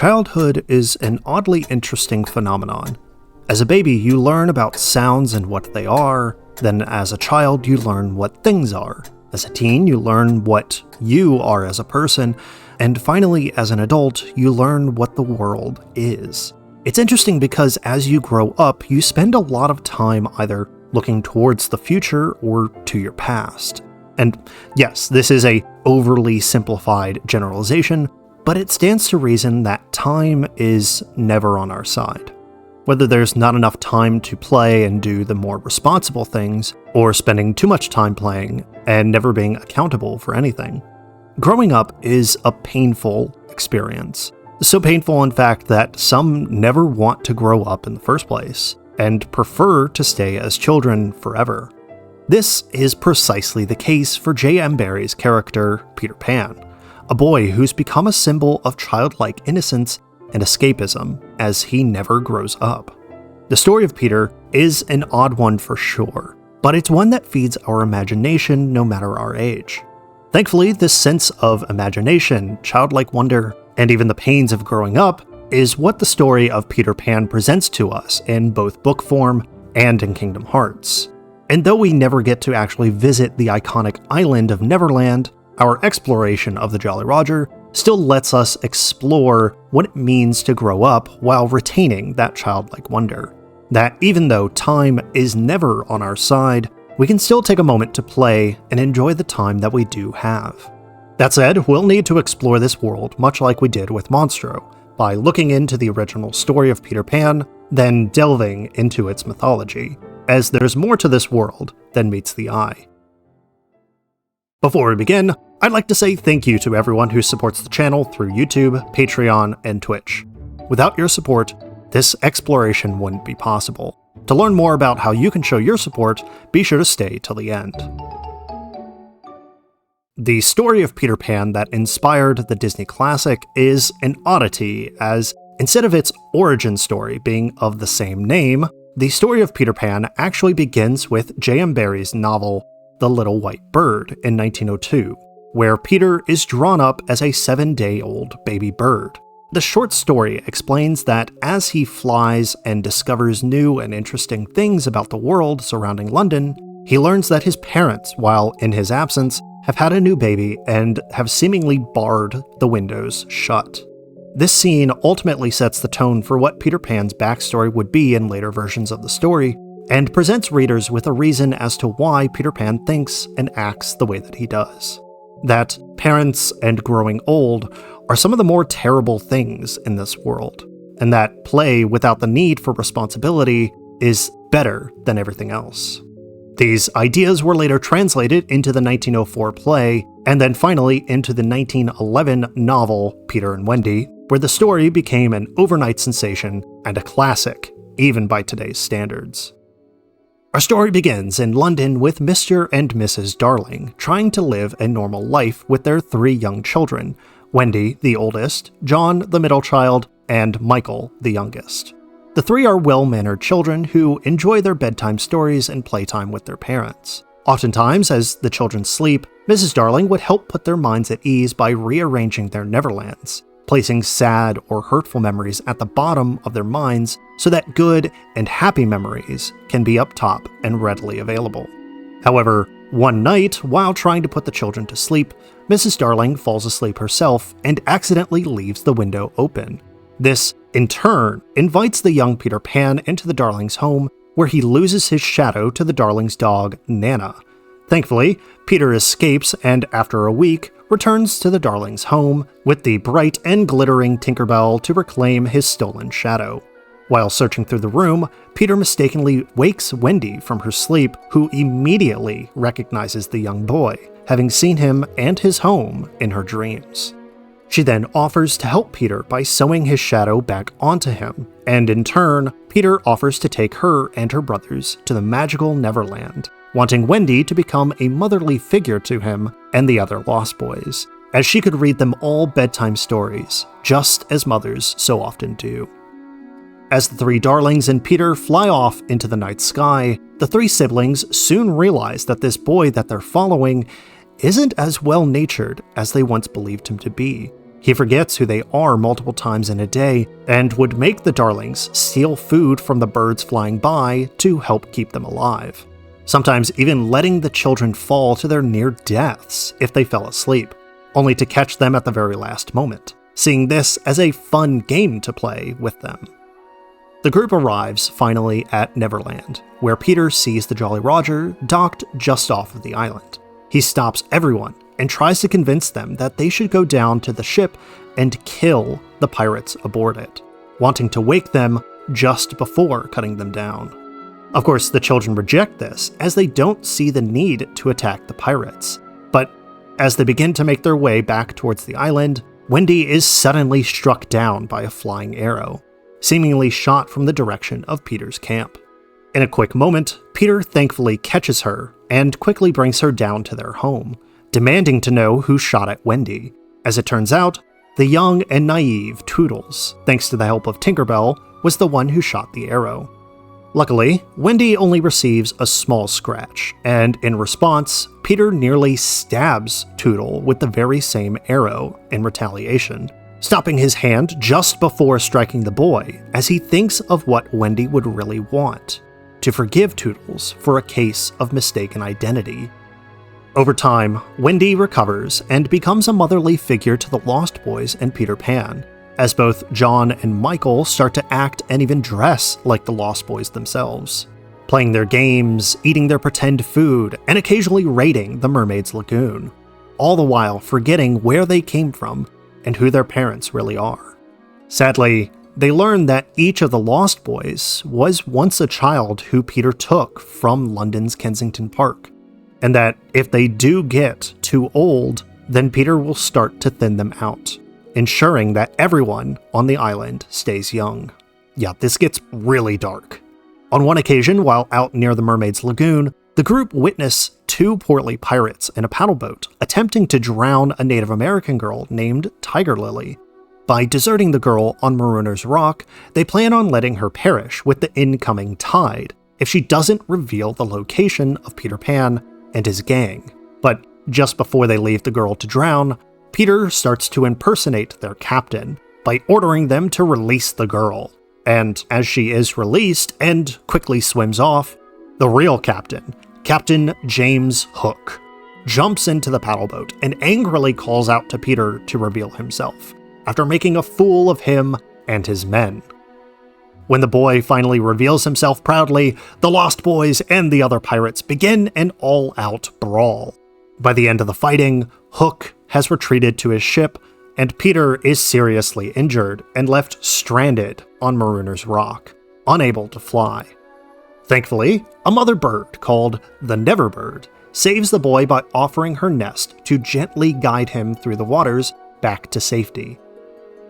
Childhood is an oddly interesting phenomenon. As a baby, you learn about sounds and what they are, then as a child, you learn what things are. As a teen, you learn what you are as a person, and finally, as an adult, you learn what the world is. It's interesting because as you grow up, you spend a lot of time either looking towards the future or to your past. And yes, this is a overly simplified generalization, but it stands to reason that time is never on our side. Whether there's not enough time to play and do the more responsible things, or spending too much time playing and never being accountable for anything. Growing up is a painful experience. So painful, in fact, that some never want to grow up in the first place, and prefer to stay as children forever. This is precisely the case for J.M. Barrie's character, Peter Pan, a boy who's become a symbol of childlike innocence and escapism as he never grows up. The story of Peter is an odd one for sure, but it's one that feeds our imagination no matter our age. Thankfully, this sense of imagination, childlike wonder, and even the pains of growing up is what the story of Peter Pan presents to us in both book form and in Kingdom Hearts. And though we never get to actually visit the iconic island of Neverland, our exploration of the Jolly Roger still lets us explore what it means to grow up while retaining that childlike wonder. That even though time is never on our side, we can still take a moment to play and enjoy the time that we do have. That said, we'll need to explore this world much like we did with Monstro, by looking into the original story of Peter Pan, then delving into its mythology, as there's more to this world than meets the eye. Before we begin, I'd like to say thank you to everyone who supports the channel through YouTube, Patreon, and Twitch. Without your support, this exploration wouldn't be possible. To learn more about how you can show your support, be sure to stay till the end. The story of Peter Pan that inspired the Disney classic is an oddity, as instead of its origin story being of the same name, the story of Peter Pan actually begins with J.M. Barrie's novel, The Little White Bird, in 1902, where Peter is drawn up as a 7-day-old baby bird. The short story explains that as he flies and discovers new and interesting things about the world surrounding London, he learns that his parents, while in his absence, have had a new baby and have seemingly barred the windows shut. This scene ultimately sets the tone for what Peter Pan's backstory would be in later versions of the story, and presents readers with a reason as to why Peter Pan thinks and acts the way that he does. That parents and growing old are some of the more terrible things in this world, and that play without the need for responsibility is better than everything else. These ideas were later translated into the 1904 play, and then finally into the 1911 novel Peter and Wendy, where the story became an overnight sensation and a classic, even by today's standards. Our story begins in London with Mr. and Mrs. Darling trying to live a normal life with their 3 young children, Wendy, the oldest, John, the middle child, and Michael, the youngest. The 3 are well-mannered children who enjoy their bedtime stories and playtime with their parents. Oftentimes, as the children sleep, Mrs. Darling would help put their minds at ease by rearranging their Neverlands, placing sad or hurtful memories at the bottom of their minds so that good and happy memories can be up top and readily available. However, one night, while trying to put the children to sleep, Mrs. Darling falls asleep herself and accidentally leaves the window open. This, in turn, invites the young Peter Pan into the Darlings' home, where he loses his shadow to the Darlings' dog, Nana. Thankfully, Peter escapes and, after a week, returns to the Darlings' home with the bright and glittering Tinkerbell to reclaim his stolen shadow. While searching through the room, Peter mistakenly wakes Wendy from her sleep, who immediately recognizes the young boy, having seen him and his home in her dreams. She then offers to help Peter by sewing his shadow back onto him, and in turn, Peter offers to take her and her brothers to the magical Neverland, wanting Wendy to become a motherly figure to him and the other Lost Boys, as she could read them all bedtime stories, just as mothers so often do. As the 3 Darlings and Peter fly off into the night sky, the 3 siblings soon realize that this boy that they're following isn't as well-natured as they once believed him to be. He forgets who they are multiple times in a day and would make the darlings steal food from the birds flying by to help keep them alive. Sometimes even letting the children fall to their near deaths if they fell asleep, only to catch them at the very last moment, seeing this as a fun game to play with them. The group arrives finally at Neverland, where Peter sees the Jolly Roger docked just off of the island. He stops everyone and tries to convince them that they should go down to the ship and kill the pirates aboard it, wanting to wake them just before cutting them down. Of course, the children reject this, as they don't see the need to attack the pirates. But as they begin to make their way back towards the island, Wendy is suddenly struck down by a flying arrow, seemingly shot from the direction of Peter's camp. In a quick moment, Peter thankfully catches her and quickly brings her down to their home, demanding to know who shot at Wendy. As it turns out, the young and naive Toodles, thanks to the help of Tinkerbell, was the one who shot the arrow. Luckily, Wendy only receives a small scratch, and in response, Peter nearly stabs Toodle with the very same arrow in retaliation, stopping his hand just before striking the boy, as he thinks of what Wendy would really want: to forgive Toodles for a case of mistaken identity. Over time, Wendy recovers and becomes a motherly figure to the Lost Boys and Peter Pan, as both John and Michael start to act and even dress like the Lost Boys themselves, playing their games, eating their pretend food, and occasionally raiding the Mermaid's Lagoon, all the while forgetting where they came from and who their parents really are. Sadly, they learn that each of the Lost Boys was once a child who Peter took from London's Kensington Park, and that if they do get too old, then Peter will start to thin them out, ensuring that everyone on the island stays young. Yeah, this gets really dark. On one occasion, while out near the Mermaid's Lagoon, the group witness two portly pirates in a paddle boat attempting to drown a Native American girl named Tiger Lily. By deserting the girl on Marooner's Rock, they plan on letting her perish with the incoming tide if she doesn't reveal the location of Peter Pan and his gang. But just before they leave the girl to drown, Peter starts to impersonate their captain by ordering them to release the girl. And as she is released and quickly swims off, the real captain, Captain James Hook, jumps into the paddle boat and angrily calls out to Peter to reveal himself, after making a fool of him and his men. When the boy finally reveals himself proudly, the Lost Boys and the other pirates begin an all-out brawl. By the end of the fighting, Hook has retreated to his ship, and Peter is seriously injured and left stranded on Marooner's Rock, unable to fly. Thankfully, a mother bird called the Neverbird saves the boy by offering her nest to gently guide him through the waters back to safety.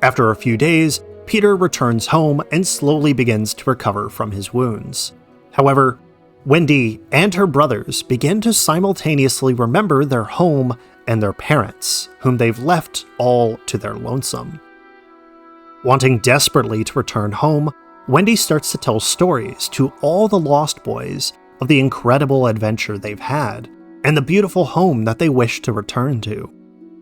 After a few days, Peter returns home and slowly begins to recover from his wounds. However, Wendy and her brothers begin to simultaneously remember their home and their parents, whom they've left all to their lonesome. Wanting desperately to return home, Wendy starts to tell stories to all the Lost Boys of the incredible adventure they've had and the beautiful home that they wish to return to.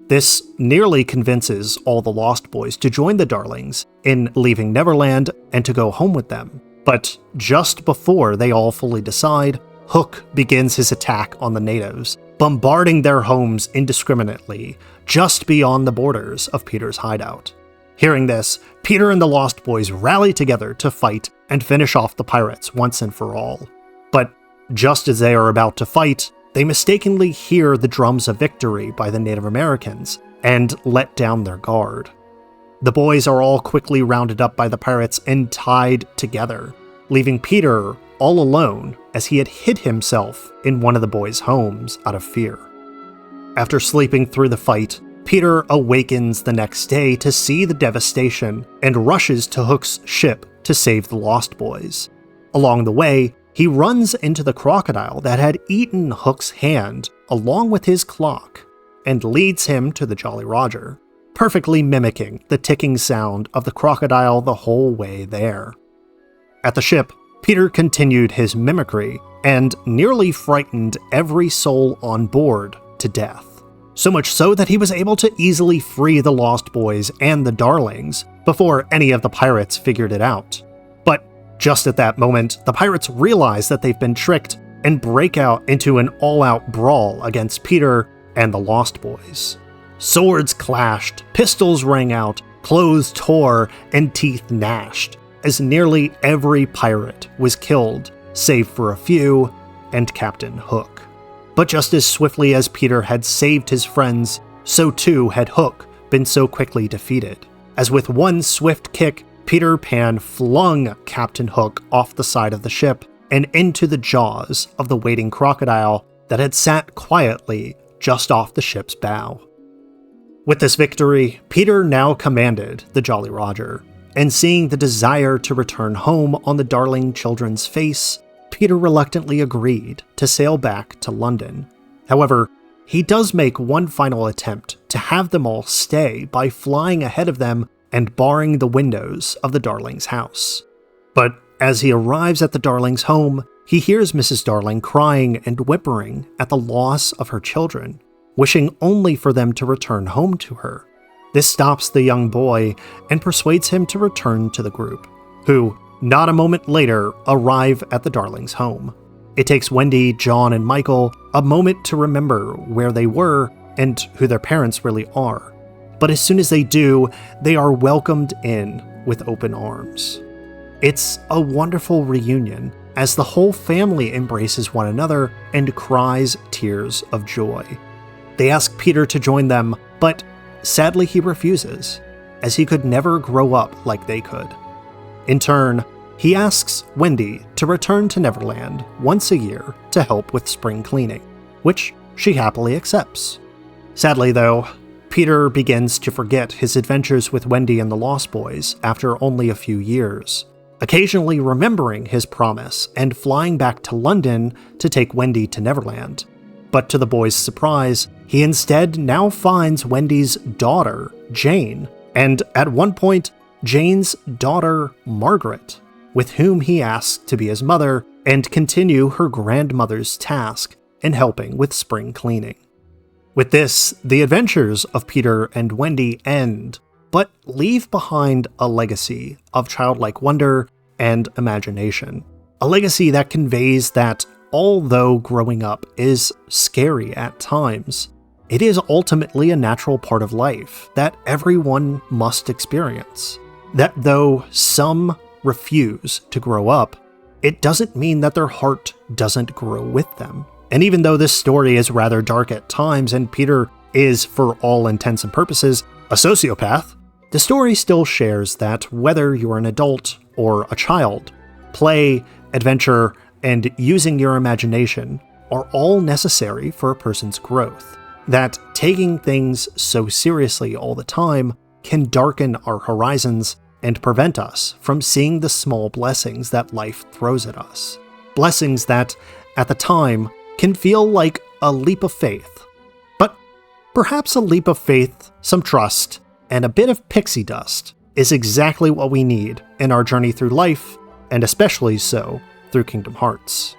This nearly convinces all the Lost Boys to join the Darlings in leaving Neverland and to go home with them. But just before they all fully decide, Hook begins his attack on the natives, bombarding their homes indiscriminately just beyond the borders of Peter's hideout. Hearing this, Peter and the Lost Boys rally together to fight and finish off the pirates once and for all. But just as they are about to fight, they mistakenly hear the drums of victory by the Native Americans and let down their guard. The boys are all quickly rounded up by the pirates and tied together, leaving Peter all alone as he had hid himself in one of the boys' homes out of fear. After sleeping through the fight, Peter awakens the next day to see the devastation and rushes to Hook's ship to save the Lost Boys. Along the way, he runs into the crocodile that had eaten Hook's hand along with his clock and leads him to the Jolly Roger, perfectly mimicking the ticking sound of the crocodile the whole way there. At the ship, Peter continued his mimicry and nearly frightened every soul on board to death, so much so that he was able to easily free the Lost Boys and the Darlings before any of the pirates figured it out. But just at that moment, the pirates realize that they've been tricked and break out into an all-out brawl against Peter and the Lost Boys. Swords clashed, pistols rang out, clothes tore, and teeth gnashed, as nearly every pirate was killed, save for a few, and Captain Hook. But just as swiftly as Peter had saved his friends, so too had Hook been so quickly defeated, as with one swift kick, Peter Pan flung Captain Hook off the side of the ship and into the jaws of the waiting crocodile that had sat quietly just off the ship's bow. With this victory, Peter now commanded the Jolly Roger, and seeing the desire to return home on the darling children's face, Peter reluctantly agreed to sail back to London. However, he does make one final attempt to have them all stay by flying ahead of them and barring the windows of the Darling's house. But as he arrives at the Darling's home, he hears Mrs. Darling crying and whimpering at the loss of her children, wishing only for them to return home to her. This stops the young boy and persuades him to return to the group, who, not a moment later, arrive at the Darling's home. It takes Wendy, John, and Michael a moment to remember where they were and who their parents really are. But as soon as they do, they are welcomed in with open arms. It's a wonderful reunion as the whole family embraces one another and cries tears of joy. They ask Peter to join them, but sadly he refuses, as he could never grow up like they could. In turn, he asks Wendy to return to Neverland once a year to help with spring cleaning, which she happily accepts. Sadly though, Peter begins to forget his adventures with Wendy and the Lost Boys after only a few years, occasionally remembering his promise and flying back to London to take Wendy to Neverland. But to the boys' surprise, he instead now finds Wendy's daughter, Jane, and at one point, Jane's daughter, Margaret, with whom he asks to be his mother and continue her grandmother's task in helping with spring cleaning. With this, the adventures of Peter and Wendy end, but leave behind a legacy of childlike wonder and imagination. A legacy that conveys that although growing up is scary at times, it is ultimately a natural part of life that everyone must experience. That though some refuse to grow up, it doesn't mean that their heart doesn't grow with them. And even though this story is rather dark at times and Peter is, for all intents and purposes, a sociopath, the story still shares that whether you're an adult or a child, play, adventure, and using your imagination are all necessary for a person's growth. That taking things so seriously all the time can darken our horizons and prevent us from seeing the small blessings that life throws at us. Blessings that, at the time, can feel like a leap of faith. But perhaps a leap of faith, some trust, and a bit of pixie dust is exactly what we need in our journey through life, and especially so through Kingdom Hearts.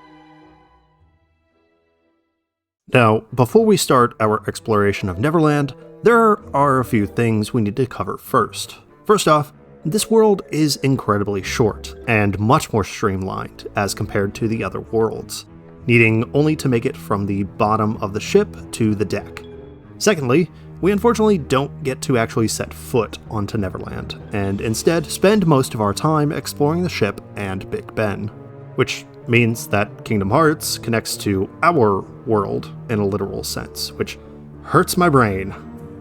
Now, before we start our exploration of Neverland, there are a few things we need to cover first. First off, this world is incredibly short and much more streamlined as compared to the other worlds, needing only to make it from the bottom of the ship to the deck. Secondly, we unfortunately don't get to actually set foot onto Neverland, and instead spend most of our time exploring the ship and Big Ben, which means that Kingdom Hearts connects to our world in a literal sense, which hurts my brain.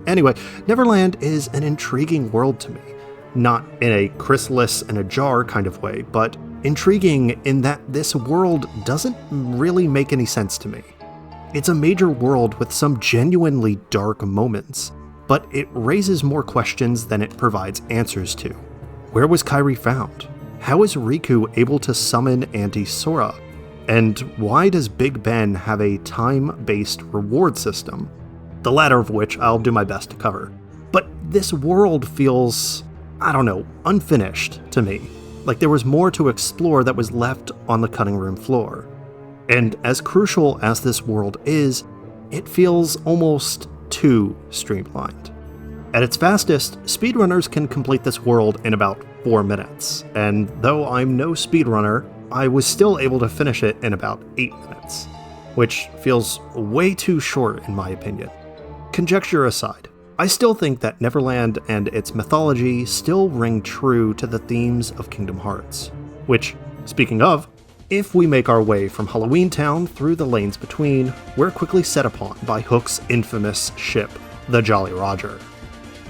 Anyway, Neverland is an intriguing world to me, not in a chrysalis in a jar kind of way, but intriguing in that this world doesn't really make any sense to me. It's a major world with some genuinely dark moments, but it raises more questions than it provides answers to. Where was Kairi found? How is Riku able to summon Auntie Sora? And why does Big Ben have a time-based reward system? The latter of which I'll do my best to cover. But this world feels, unfinished to me. Like there was more to explore that was left on the cutting room floor. And as crucial as this world is, it feels almost too streamlined. At its fastest, speedrunners can complete this world in about 4 minutes, and though I'm no speedrunner, I was still able to finish it in about 8 minutes, which feels way too short in my opinion. Conjecture aside, I still think that Neverland and its mythology still ring true to the themes of Kingdom Hearts, which, speaking of, if we make our way from Halloween Town through the lanes between, we're quickly set upon by Hook's infamous ship, the Jolly Roger.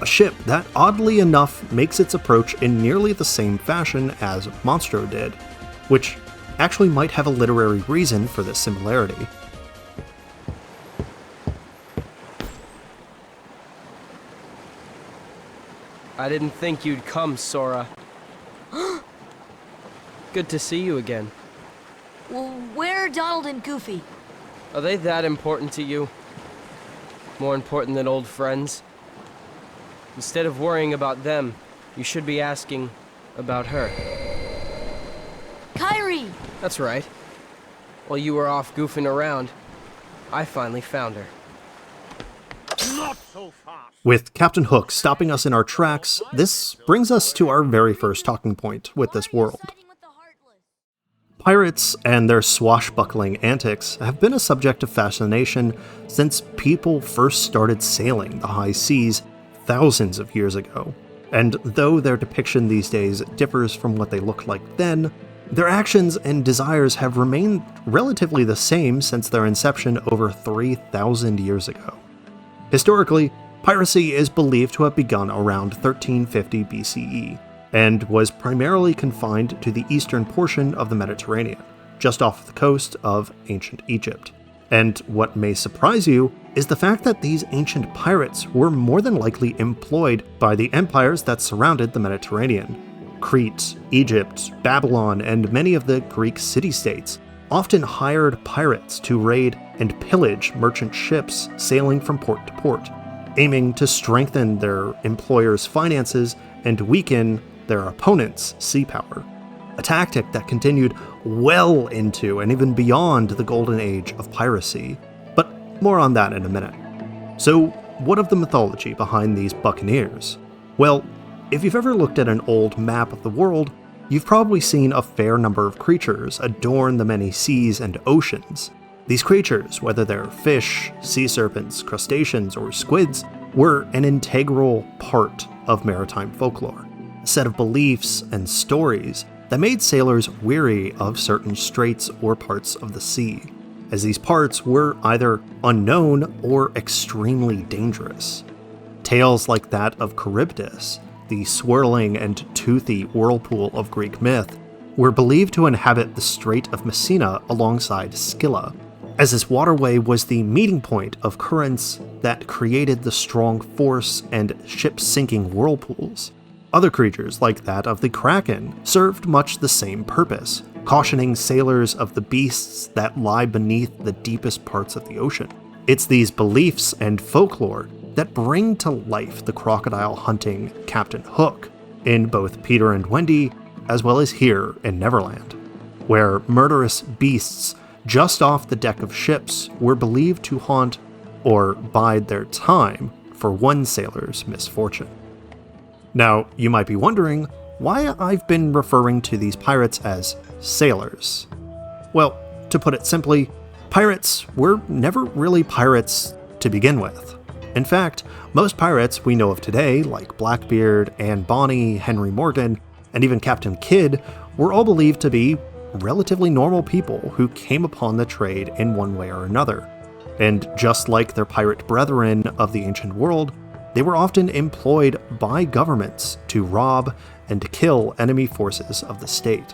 A ship that oddly enough makes its approach in nearly the same fashion as Monstro did, which actually might have a literary reason for this similarity. I didn't think you'd come, Sora. Good to see you again. Well, where are Donald and Goofy? Are they that important to you? More important than old friends? Instead of worrying about them, you should be asking about her. Kairi! That's right. While you were off goofing around, I finally found her. Not so fast. With Captain Hook stopping us in our tracks, this brings us to our very first talking point with this world. Pirates and their swashbuckling antics have been a subject of fascination since people first started sailing the high seas thousands of years ago. And though their depiction these days differs from what they looked like then, their actions and desires have remained relatively the same since their inception over 3,000 years ago. Historically, piracy is believed to have begun around 1350 BCE, and was primarily confined to the eastern portion of the Mediterranean, just off the coast of ancient Egypt. And what may surprise you is the fact that these ancient pirates were more than likely employed by the empires that surrounded the Mediterranean. Crete, Egypt, Babylon, and many of the Greek city-states often hired pirates to raid and pillage merchant ships sailing from port to port, aiming to strengthen their employers' finances and weaken their opponents' sea power. A tactic that continued well into and even beyond the golden age of piracy. But more on that in a minute. So, what of the mythology behind these buccaneers? Well, if you've ever looked at an old map of the world, you've probably seen a fair number of creatures adorn the many seas and oceans. These creatures, whether they're fish, sea serpents, crustaceans, or squids, were an integral part of maritime folklore, a set of beliefs and stories that made sailors weary of certain straits or parts of the sea, as these parts were either unknown or extremely dangerous. Tales like that of Charybdis, the swirling and toothy whirlpool of Greek myth, were believed to inhabit the Strait of Messina alongside Scylla, as this waterway was the meeting point of currents that created the strong force and ship-sinking whirlpools. Other creatures, like that of the Kraken, served much the same purpose, cautioning sailors of the beasts that lie beneath the deepest parts of the ocean. It's these beliefs and folklore that bring to life the crocodile-hunting Captain Hook in both Peter and Wendy, as well as here in Neverland, where murderous beasts just off the deck of ships were believed to haunt or bide their time for one sailor's misfortune. Now, you might be wondering why I've been referring to these pirates as sailors. Well, to put it simply, pirates were never really pirates to begin with. In fact, most pirates we know of today, like Blackbeard, Anne Bonny, Henry Morgan, and even Captain Kidd, were all believed to be relatively normal people who came upon the trade in one way or another. And just like their pirate brethren of the ancient world, they were often employed by governments to rob and to kill enemy forces of the state.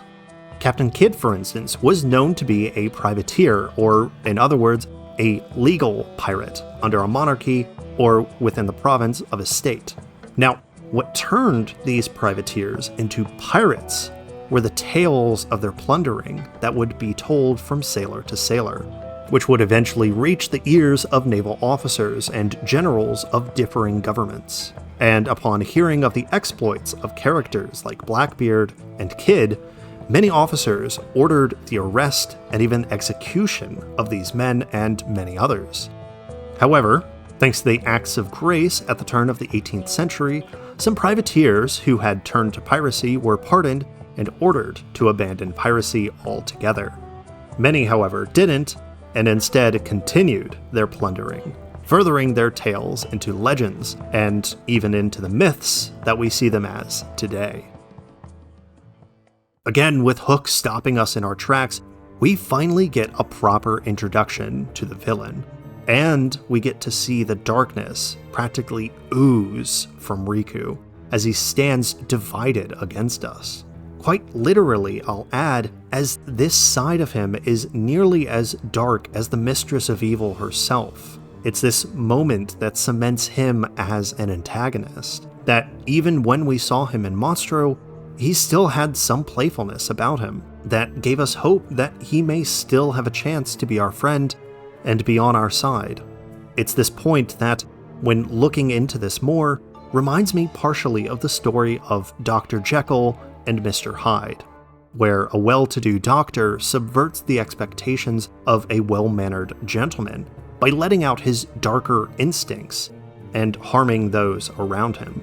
Captain Kidd, for instance, was known to be a privateer, or in other words, a legal pirate under a monarchy or within the province of a state. Now, what turned these privateers into pirates were the tales of their plundering that would be told from sailor to sailor, which would eventually reach the ears of naval officers and generals of differing governments. And upon hearing of the exploits of characters like Blackbeard and Kidd, many officers ordered the arrest and even execution of these men and many others. However, Thanks to the Acts of Grace at the turn of the 18th century, some privateers who had turned to piracy were pardoned and ordered to abandon piracy altogether. Many, however, didn't, and instead continued their plundering, furthering their tales into legends and even into the myths that we see them as today. Again, with Hook stopping us in our tracks, we finally get a proper introduction to the villain, and we get to see the darkness practically ooze from Riku as he stands divided against us. Quite literally, I'll add, as this side of him is nearly as dark as the Mistress of Evil herself. It's this moment that cements him as an antagonist, that even when we saw him in Monstro, he still had some playfulness about him that gave us hope that he may still have a chance to be our friend and be on our side. It's this point that, when looking into this more, reminds me partially of the story of Dr. Jekyll and Mr. Hyde, where a well-to-do doctor subverts the expectations of a well-mannered gentleman by letting out his darker instincts and harming those around him.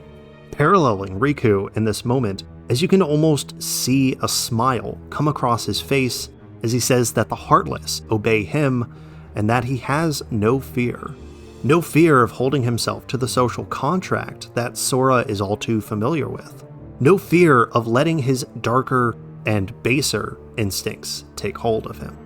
Paralleling Riku in this moment, as you can almost see a smile come across his face as he says that the heartless obey him and that he has no fear. No fear of holding himself to the social contract that Sora is all too familiar with. No fear of letting his darker and baser instincts take hold of him.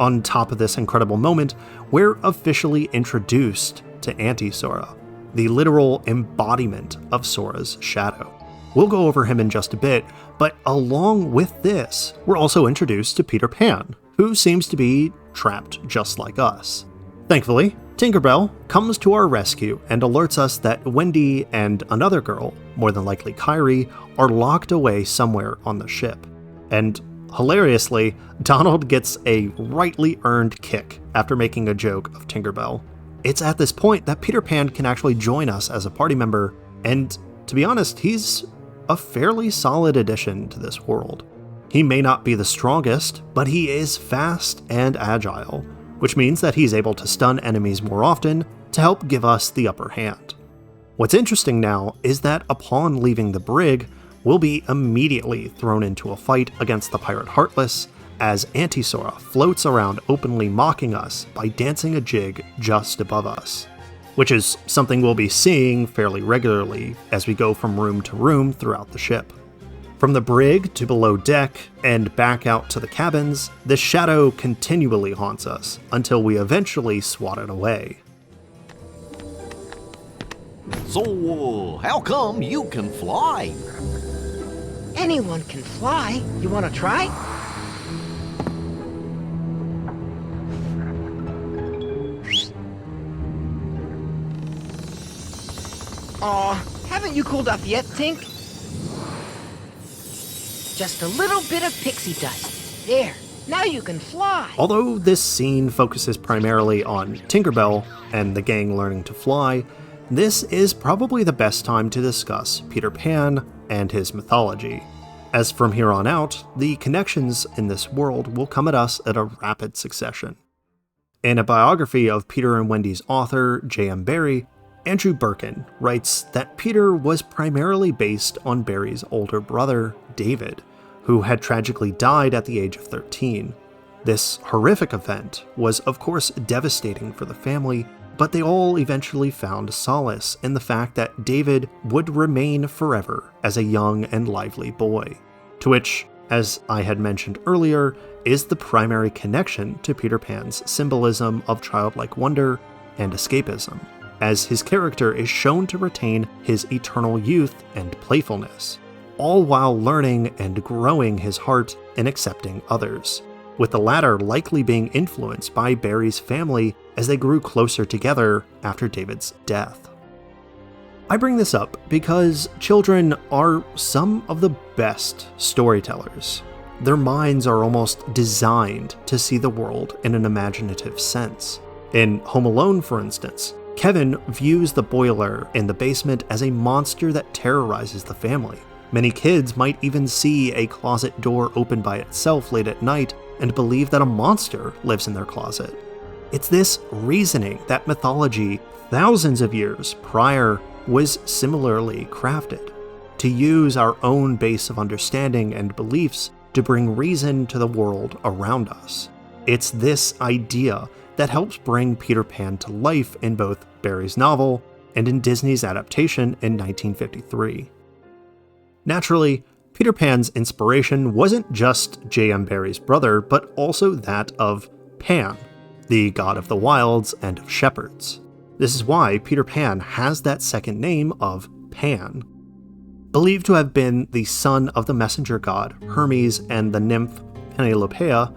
On top of this incredible moment, we're officially introduced to Anti-Sora, the literal embodiment of Sora's shadow. We'll go over him in just a bit, but along with this, we're also introduced to Peter Pan, who seems to be trapped just like us. Thankfully, Tinkerbell comes to our rescue and alerts us that Wendy and another girl, more than likely Kairi, are locked away somewhere on the ship. And hilariously, Donald gets a rightly earned kick after making a joke of Tinkerbell. It's at this point that Peter Pan can actually join us as a party member, and to be honest, he's a fairly solid addition to this world. He may not be the strongest, but he is fast and agile, which means that he's able to stun enemies more often to help give us the upper hand. What's interesting now is that upon leaving the brig, we'll be immediately thrown into a fight against the Pirate Heartless as Anti-Sora floats around openly mocking us by dancing a jig just above us, which is something we'll be seeing fairly regularly as we go from room to room throughout the ship. From the brig to below deck and back out to the cabins, the shadow continually haunts us until we eventually swat it away. So, how come you can fly? Anyone can fly. You want to try? Aw, haven't you cooled off yet, Tink? Just a little bit of pixie dust. There, now you can fly. Although this scene focuses primarily on Tinkerbell and the gang learning to fly, this is probably the best time to discuss Peter Pan and his mythology, as from here on out, the connections in this world will come at us at a rapid succession. In a biography of Peter and Wendy's author, J.M. Barrie, Andrew Birkin writes that Peter was primarily based on Barrie's older brother, David, who had tragically died at the age of 13. This horrific event was, of course, devastating for the family, but they all eventually found solace in the fact that David would remain forever as a young and lively boy, to which, as I had mentioned earlier, is the primary connection to Peter Pan's symbolism of childlike wonder and escapism, as his character is shown to retain his eternal youth and playfulness, all while learning and growing his heart and accepting others, with the latter likely being influenced by Barrie's family as they grew closer together after David's death. I bring this up because children are some of the best storytellers. Their minds are almost designed to see the world in an imaginative sense. In Home Alone, for instance, Kevin views the boiler in the basement as a monster that terrorizes the family. Many kids might even see a closet door open by itself late at night and believe that a monster lives in their closet. It's this reasoning that mythology thousands of years prior was similarly crafted, to use our own base of understanding and beliefs to bring reason to the world around us. It's this idea that helps bring Peter Pan to life in both Barrie's novel and in Disney's adaptation in 1953. Naturally, Peter Pan's inspiration wasn't just J.M. Barrie's brother, but also that of Pan, the god of the wilds and of shepherds. This is why Peter Pan has that second name of Pan. Believed to have been the son of the messenger god Hermes and the nymph Penelopeia,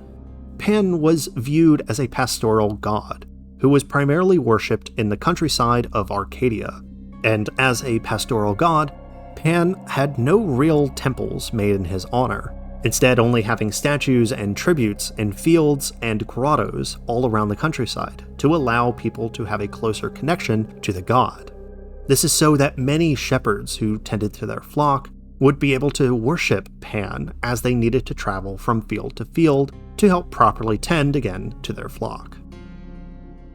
Pan was viewed as a pastoral god who was primarily worshipped in the countryside of Arcadia. And as a pastoral god, Pan had no real temples made in his honor, instead only having statues and tributes in fields and grottos all around the countryside to allow people to have a closer connection to the god. This is so that many shepherds who tended to their flock would be able to worship Pan as they needed to travel from field to field to help properly tend again to their flock.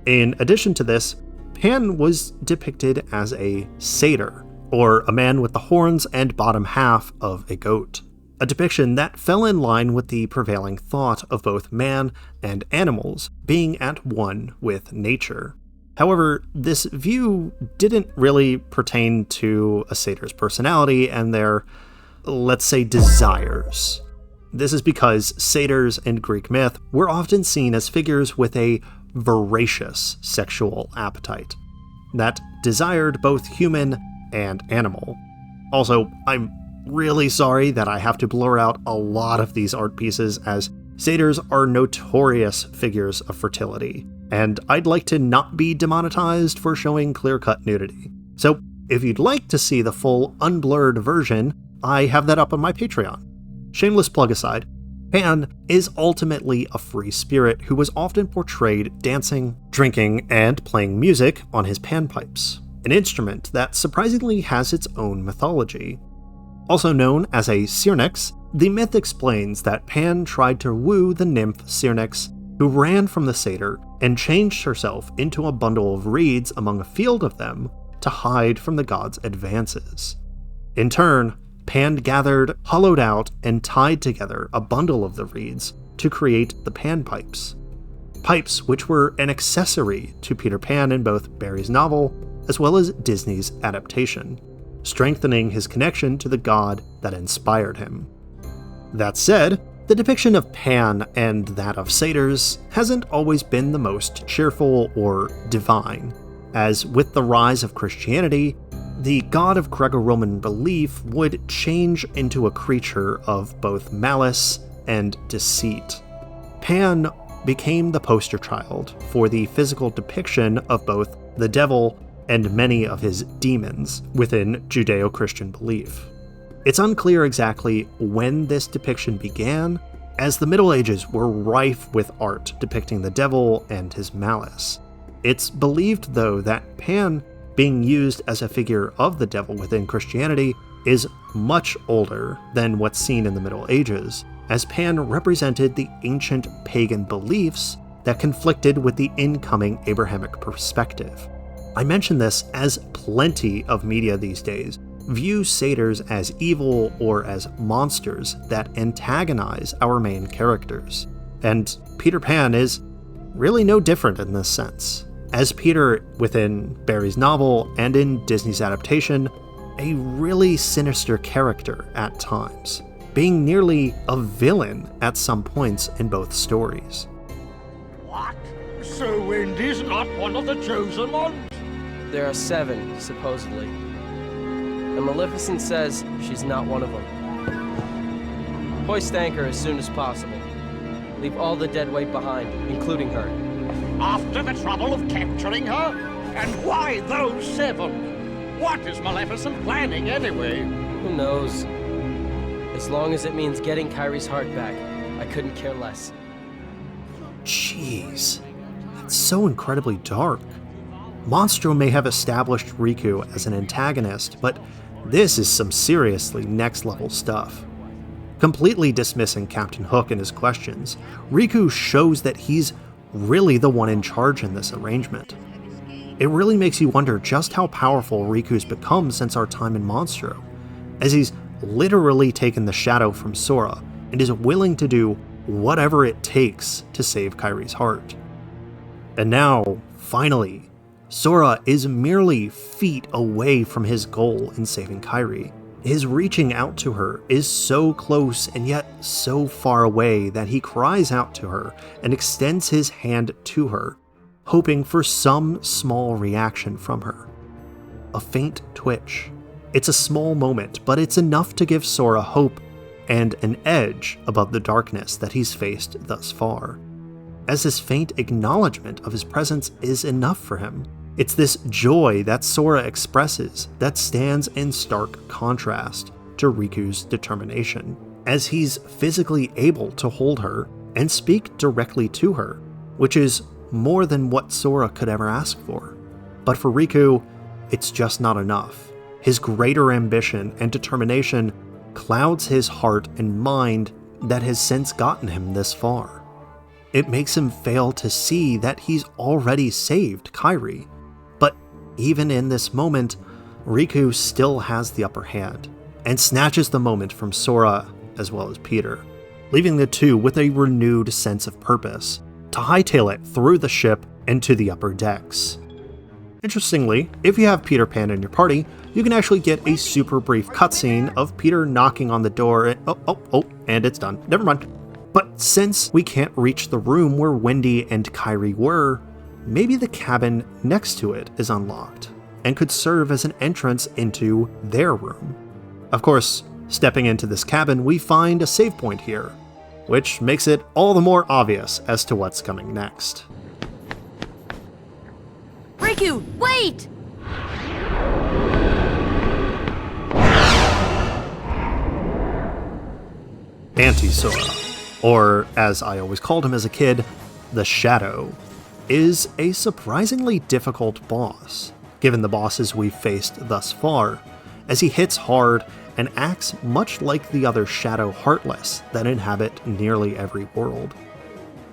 In addition to this, Pan was depicted as a satyr, or a man with the horns and bottom half of a goat, a depiction that fell in line with the prevailing thought of both man and animals being at one with nature. However, this view didn't really pertain to a satyr's personality and their, let's say, desires. This is because satyrs in Greek myth were often seen as figures with a voracious sexual appetite that desired both human and animal. Also, I'm really sorry that I have to blur out a lot of these art pieces, as satyrs are notorious figures of fertility, and I'd like to not be demonetized for showing clear-cut nudity. So if you'd like to see the full unblurred version, I have that up on my Patreon. Shameless plug aside, Pan is ultimately a free spirit who was often portrayed dancing, drinking, and playing music on his panpipes, an instrument that surprisingly has its own mythology. Also known as a Syrinx, the myth explains that Pan tried to woo the nymph Syrinx, who ran from the satyr and changed herself into a bundle of reeds among a field of them to hide from the god's advances. In turn, Pan gathered, hollowed out, and tied together a bundle of the reeds to create the panpipes. Pipes which were an accessory to Peter Pan in both Barrie's novel as well as Disney's adaptation, strengthening his connection to the god that inspired him. That said, the depiction of Pan and that of satyrs hasn't always been the most cheerful or divine, as with the rise of Christianity, the god of Greco-Roman belief would change into a creature of both malice and deceit. Pan became the poster child for the physical depiction of both the devil and many of his demons within Judeo-Christian belief. It's unclear exactly when this depiction began, as the Middle Ages were rife with art depicting the devil and his malice. It's believed, though, that Pan being used as a figure of the devil within Christianity is much older than what's seen in the Middle Ages, as Pan represented the ancient pagan beliefs that conflicted with the incoming Abrahamic perspective. I mention this as plenty of media these days view satyrs as evil or as monsters that antagonize our main characters. And Peter Pan is really no different in this sense. As Peter within Barrie's novel and in Disney's adaptation, a really sinister character at times, being nearly a villain at some points in both stories. What? So Wendy's not one of the chosen ones? There are 7, supposedly. And Maleficent says she's not one of them. Hoist anchor as soon as possible. Leave all the dead weight behind, including her. After the trouble of capturing her? And why those 7? What is Maleficent planning anyway? Who knows? As long as it means getting Kyrie's heart back, I couldn't care less. Jeez, that's so incredibly dark. Monstro may have established Riku as an antagonist, but this is some seriously next-level stuff. Completely dismissing Captain Hook and his questions, Riku shows that he's really the one in charge in this arrangement. it really makes you wonder just how powerful Riku's become since our time in Monstro, as he's literally taken the shadow from Sora and is willing to do whatever it takes to save Kairi's heart. And now, finally, Sora is merely feet away from his goal in saving Kairi. His reaching out to her is so close and yet so far away that he cries out to her and extends his hand to her, hoping for some small reaction from her. A faint twitch. It's a small moment, but it's enough to give Sora hope and an edge above the darkness that he's faced thus far, as this faint acknowledgement of his presence is enough for him. It's this joy that Sora expresses that stands in stark contrast to Riku's determination, as he's physically able to hold her and speak directly to her, which is more than what Sora could ever ask for. But for Riku, it's just not enough. His greater ambition and determination clouds his heart and mind that has since gotten him this far. It makes him fail to see that he's already saved Kairi. But even in this moment, Riku still has the upper hand, and snatches the moment from Sora as well as Peter, leaving the two with a renewed sense of purpose, to hightail it through the ship and to the upper decks. Interestingly, if you have Peter Pan in your party, you can actually get a super brief cutscene of Peter knocking on the door and and it's done. Never mind. But since we can't reach the room where Wendy and Kairi were, maybe the cabin next to it is unlocked and could serve as an entrance into their room. Of course, stepping into this cabin, we find a save point here, which makes it all the more obvious as to what's coming next. Riku, wait! Anti-Sora, or as I always called him as a kid, the Shadow, is a surprisingly difficult boss, given the bosses we've faced thus far, as he hits hard and acts much like the other Shadow Heartless that inhabit nearly every world.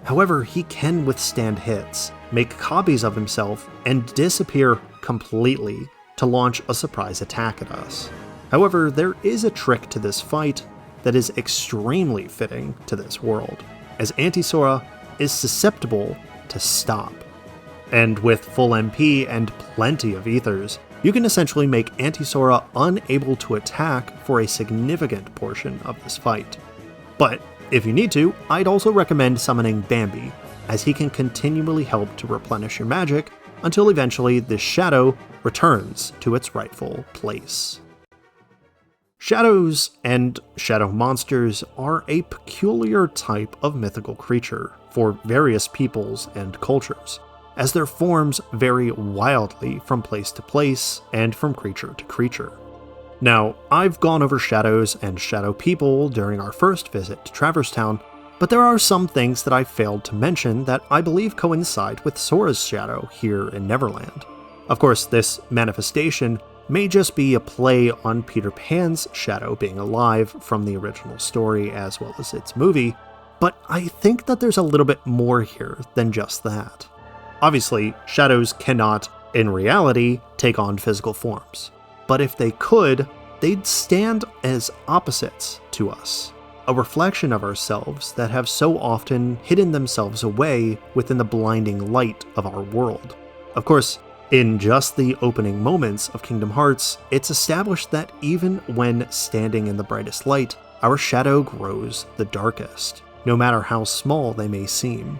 However, he can withstand hits, make copies of himself, and disappear completely to launch a surprise attack at us. However, there is a trick to this fight that is extremely fitting to this world, as Anti-Sora is susceptible to stop. And with full MP and plenty of ethers, you can essentially make Anti-Sora unable to attack for a significant portion of this fight. But if you need to, I'd also recommend summoning Bambi, as he can continually help to replenish your magic until eventually this shadow returns to its rightful place. Shadows and shadow monsters are a peculiar type of mythical creature for various peoples and cultures, as their forms vary wildly from place to place and from creature to creature. Now, I've gone over shadows and shadow people during our first visit to Traverse Town, but there are some things that I failed to mention that I believe coincide with Sora's shadow here in Neverland. Of course, this manifestation may just be a play on Peter Pan's shadow being alive from the original story as well as its movie, but I think that there's a little bit more here than just that. Obviously, shadows cannot, in reality, take on physical forms, but if they could, they'd stand as opposites to us, a reflection of ourselves that have so often hidden themselves away within the blinding light of our world. Of course, in just the opening moments of Kingdom Hearts, it's established that even when standing in the brightest light, our shadow grows the darkest, no matter how small they may seem.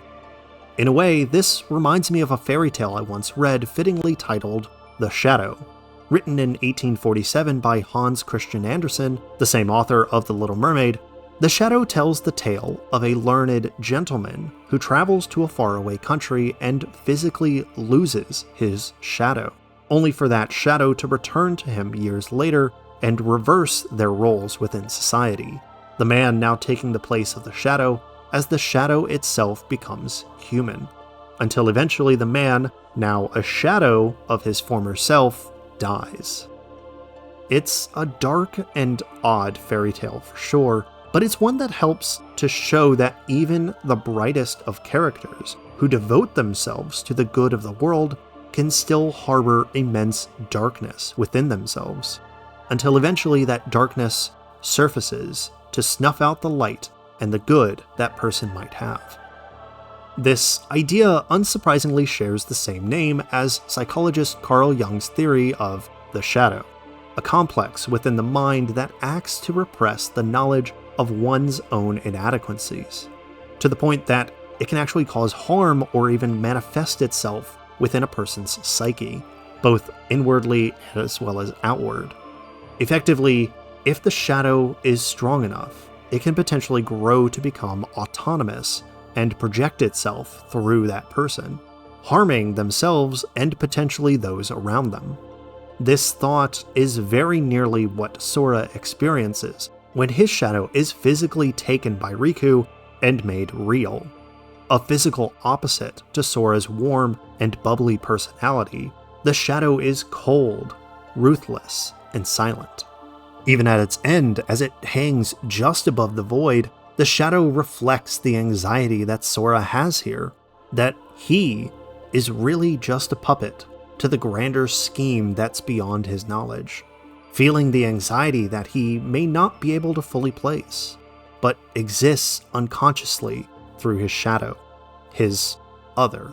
In a way, this reminds me of a fairy tale I once read fittingly titled The Shadow. Written in 1847 by Hans Christian Andersen, the same author of The Little Mermaid, The Shadow tells the tale of a learned gentleman who travels to a faraway country and physically loses his shadow, only for that shadow to return to him years later and reverse their roles within society, the man now taking the place of the shadow as the shadow itself becomes human, until eventually the man, now a shadow of his former self, dies. It's a dark and odd fairy tale for sure, but it's one that helps to show that even the brightest of characters who devote themselves to the good of the world can still harbor immense darkness within themselves, until eventually that darkness surfaces to snuff out the light and the good that person might have. This idea unsurprisingly shares the same name as psychologist Carl Jung's theory of the shadow, a complex within the mind that acts to repress the knowledge of one's own inadequacies, to the point that it can actually cause harm or even manifest itself within a person's psyche, both inwardly as well as outward. Effectively, if the shadow is strong enough, it can potentially grow to become autonomous and project itself through that person, harming themselves and potentially those around them. This thought is very nearly what Sora experiences when his shadow is physically taken by Riku and made real. A physical opposite to Sora's warm and bubbly personality, the shadow is cold, ruthless, and silent. Even at its end, as it hangs just above the void, the shadow reflects the anxiety that Sora has here, that he is really just a puppet to the grander scheme that's beyond his knowledge, feeling the anxiety that he may not be able to fully place, but exists unconsciously through his shadow, his other,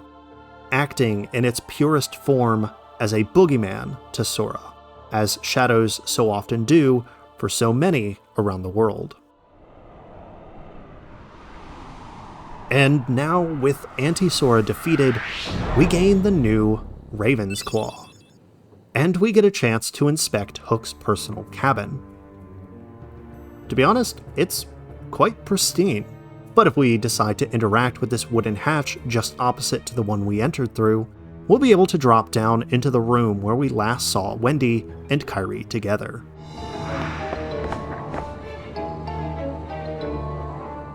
acting in its purest form as a boogeyman to Sora, as shadows so often do for so many around the world. And now, with Anti-Sora defeated, we gain the new Raven's Claw, and we get a chance to inspect Hook's personal cabin. To be honest, it's quite pristine, but if we decide to interact with this wooden hatch just opposite to the one we entered through, we'll be able to drop down into the room where we last saw Wendy and Kairi together.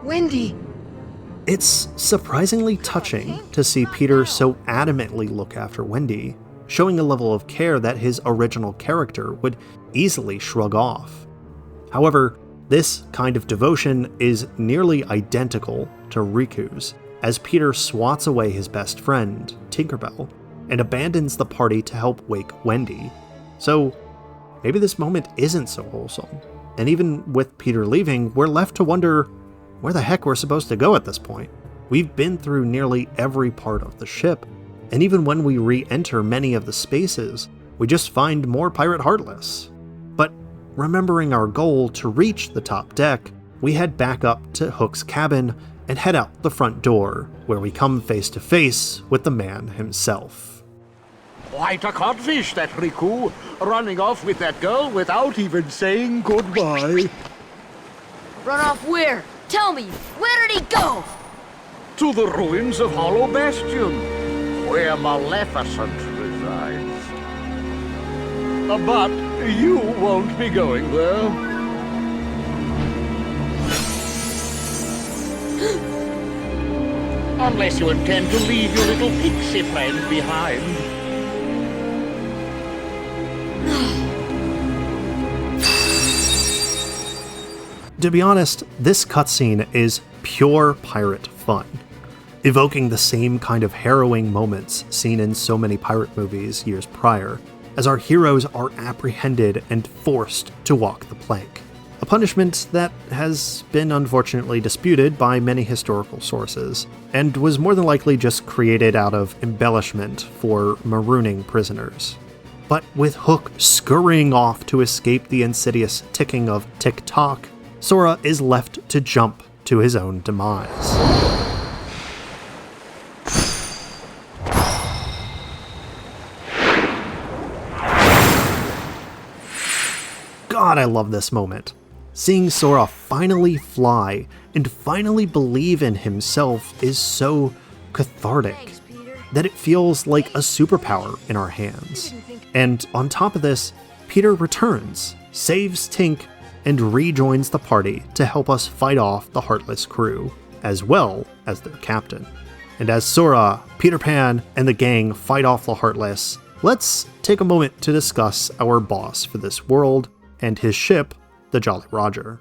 Wendy! It's surprisingly touching to see Peter so adamantly look after Wendy, showing a level of care that his original character would easily shrug off. However, this kind of devotion is nearly identical to Riku's, as Peter swats away his best friend, Tinkerbell, and abandons the party to help wake Wendy. So maybe this moment isn't so wholesome, and even with Peter leaving, we're left to wonder where the heck we're supposed to go at this point. We've been through nearly every part of the ship, and even when we re-enter many of the spaces, we just find more Pirate Heartless. But remembering our goal to reach the top deck, we head back up to Hook's cabin and head out the front door, where we come face to face with the man himself. Quite a codfish, that Riku, running off with that girl without even saying goodbye. Run off where? Tell me, where did he go? To the ruins of Hollow Bastion, where Maleficent resides. But you won't be going there. Unless you intend to leave your little pixie friend behind. To be honest, this cutscene is pure pirate fun, evoking the same kind of harrowing moments seen in so many pirate movies years prior, as our heroes are apprehended and forced to walk the plank, a punishment that has been unfortunately disputed by many historical sources, and was more than likely just created out of embellishment for marooning prisoners. But with Hook scurrying off to escape the insidious ticking of tick-tock, Sora is left to jump to his own demise. God, I love this moment. Seeing Sora finally fly and finally believe in himself is so cathartic that it feels like a superpower in our hands. And on top of this, Peter returns, saves Tink, and rejoins the party to help us fight off the Heartless crew, as well as their captain. And as Sora, Peter Pan, and the gang fight off the Heartless, let's take a moment to discuss our boss for this world and his ship, the Jolly Roger.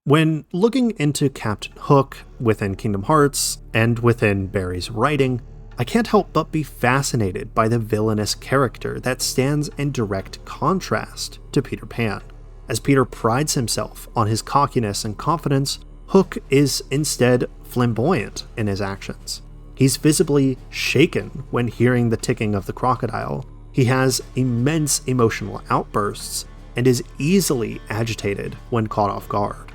When looking into Captain Hook within Kingdom Hearts and within Barrie's writing, I can't help but be fascinated by the villainous character that stands in direct contrast to Peter Pan. As Peter prides himself on his cockiness and confidence, Hook is instead flamboyant in his actions. He's visibly shaken when hearing the ticking of the crocodile. He has immense emotional outbursts and is easily agitated when caught off guard.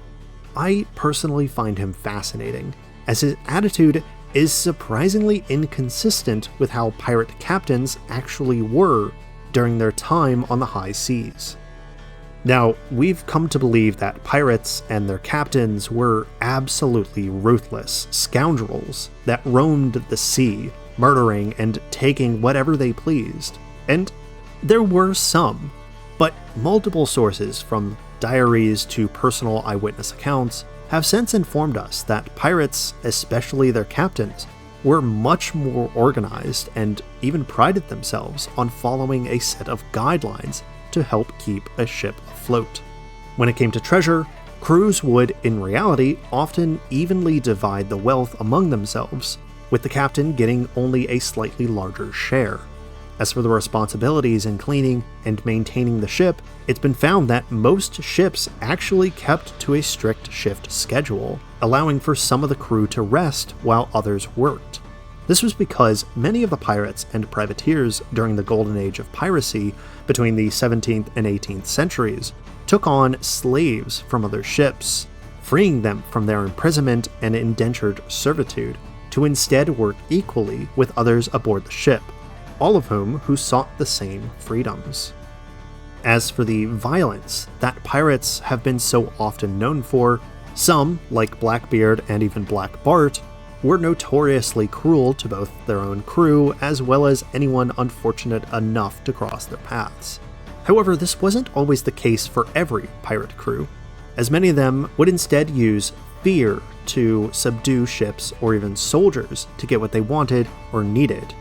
I personally find him fascinating, as his attitude is surprisingly inconsistent with how pirate captains actually were during their time on the high seas. Now, we've come to believe that pirates and their captains were absolutely ruthless scoundrels that roamed the sea, murdering and taking whatever they pleased. And there were some, but multiple sources, from diaries to personal eyewitness accounts, have since informed us that pirates, especially their captains, were much more organized and even prided themselves on following a set of guidelines to help keep a ship afloat. When it came to treasure, crews would, in reality, often evenly divide the wealth among themselves, with the captain getting only a slightly larger share. As for the responsibilities in cleaning and maintaining the ship, it's been found that most ships actually kept to a strict shift schedule, allowing for some of the crew to rest while others worked. This was because many of the pirates and privateers during the golden age of piracy between the 17th and 18th centuries took on slaves from other ships, freeing them from their imprisonment and indentured servitude to instead work equally with others aboard the ship, all of who sought the same freedoms. As for the violence that pirates have been so often known for, some, like Blackbeard and even Black Bart, were notoriously cruel to both their own crew as well as anyone unfortunate enough to cross their paths. However, this wasn't always the case for every pirate crew, as many of them would instead use fear to subdue ships or even soldiers to get what they wanted or needed.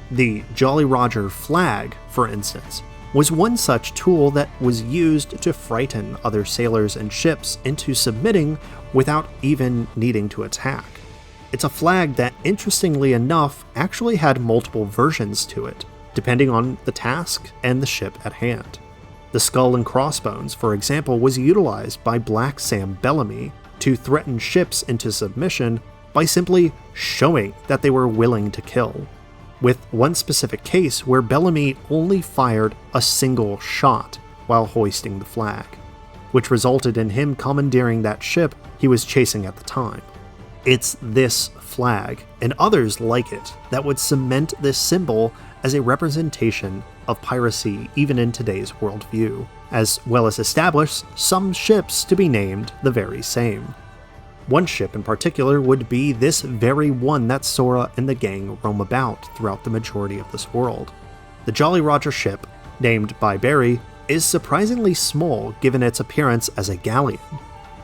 The Jolly Roger flag, for instance, was one such tool that was used to frighten other sailors and ships into submitting without even needing to attack. It's a flag that, interestingly enough, actually had multiple versions to it, depending on the task and the ship at hand. The skull and crossbones, for example, was utilized by Black Sam Bellamy to threaten ships into submission by simply showing that they were willing to kill, with one specific case where Bellamy only fired a single shot while hoisting the flag, which resulted in him commandeering that ship he was chasing at the time. It's this flag, and others like it, that would cement this symbol as a representation of piracy even in today's worldview, as well as establish some ships to be named the very same. One ship in particular would be this very one that Sora and the gang roam about throughout the majority of this world. The Jolly Roger ship, named by Barrie, is surprisingly small given its appearance as a galleon.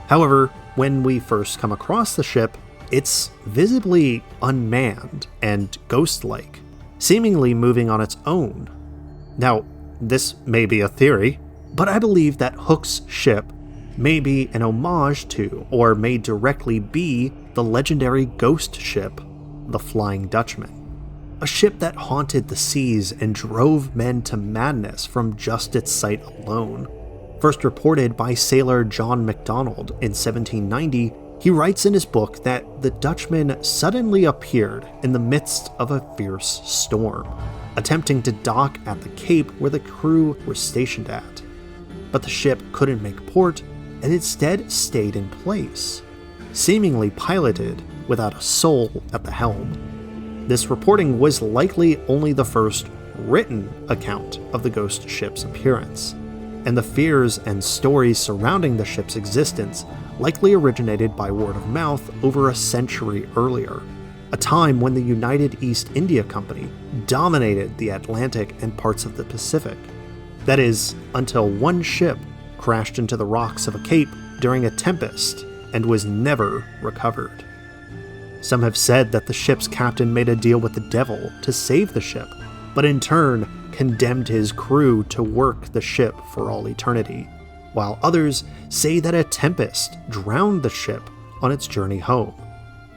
However, when we first come across the ship, it's visibly unmanned and ghost-like, seemingly moving on its own. Now, this may be a theory, but I believe that Hook's ship may be an homage to, or may directly be, the legendary ghost ship, the Flying Dutchman. A ship that haunted the seas and drove men to madness from just its sight alone. First reported by sailor John MacDonald in 1790, he writes in his book that the Dutchman suddenly appeared in the midst of a fierce storm, attempting to dock at the cape where the crew were stationed at. But the ship couldn't make port and instead stayed in place, seemingly piloted without a soul at the helm. This reporting was likely only the first written account of the ghost ship's appearance, and the fears and stories surrounding the ship's existence likely originated by word of mouth over a century earlier, a time when the United East India Company dominated the Atlantic and parts of the Pacific. That is, until one ship crashed into the rocks of a cape during a tempest and was never recovered. Some have said that the ship's captain made a deal with the devil to save the ship, but in turn condemned his crew to work the ship for all eternity, while others say that a tempest drowned the ship on its journey home,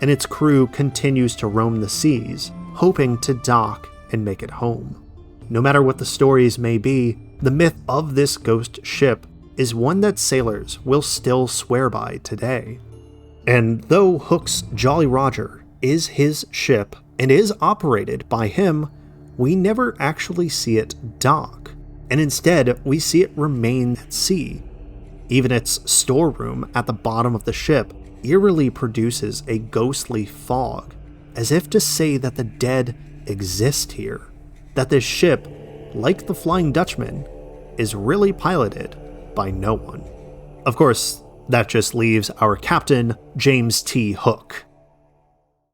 and its crew continues to roam the seas, hoping to dock and make it home. No matter what the stories may be, the myth of this ghost ship is one that sailors will still swear by today. And though Hook's Jolly Roger is his ship and is operated by him, we never actually see it dock, and instead we see it remain at sea. Even its storeroom at the bottom of the ship eerily produces a ghostly fog, as if to say that the dead exist here, that this ship, like the Flying Dutchman, is really piloted by no one. Of course, that just leaves our captain, James T. Hook.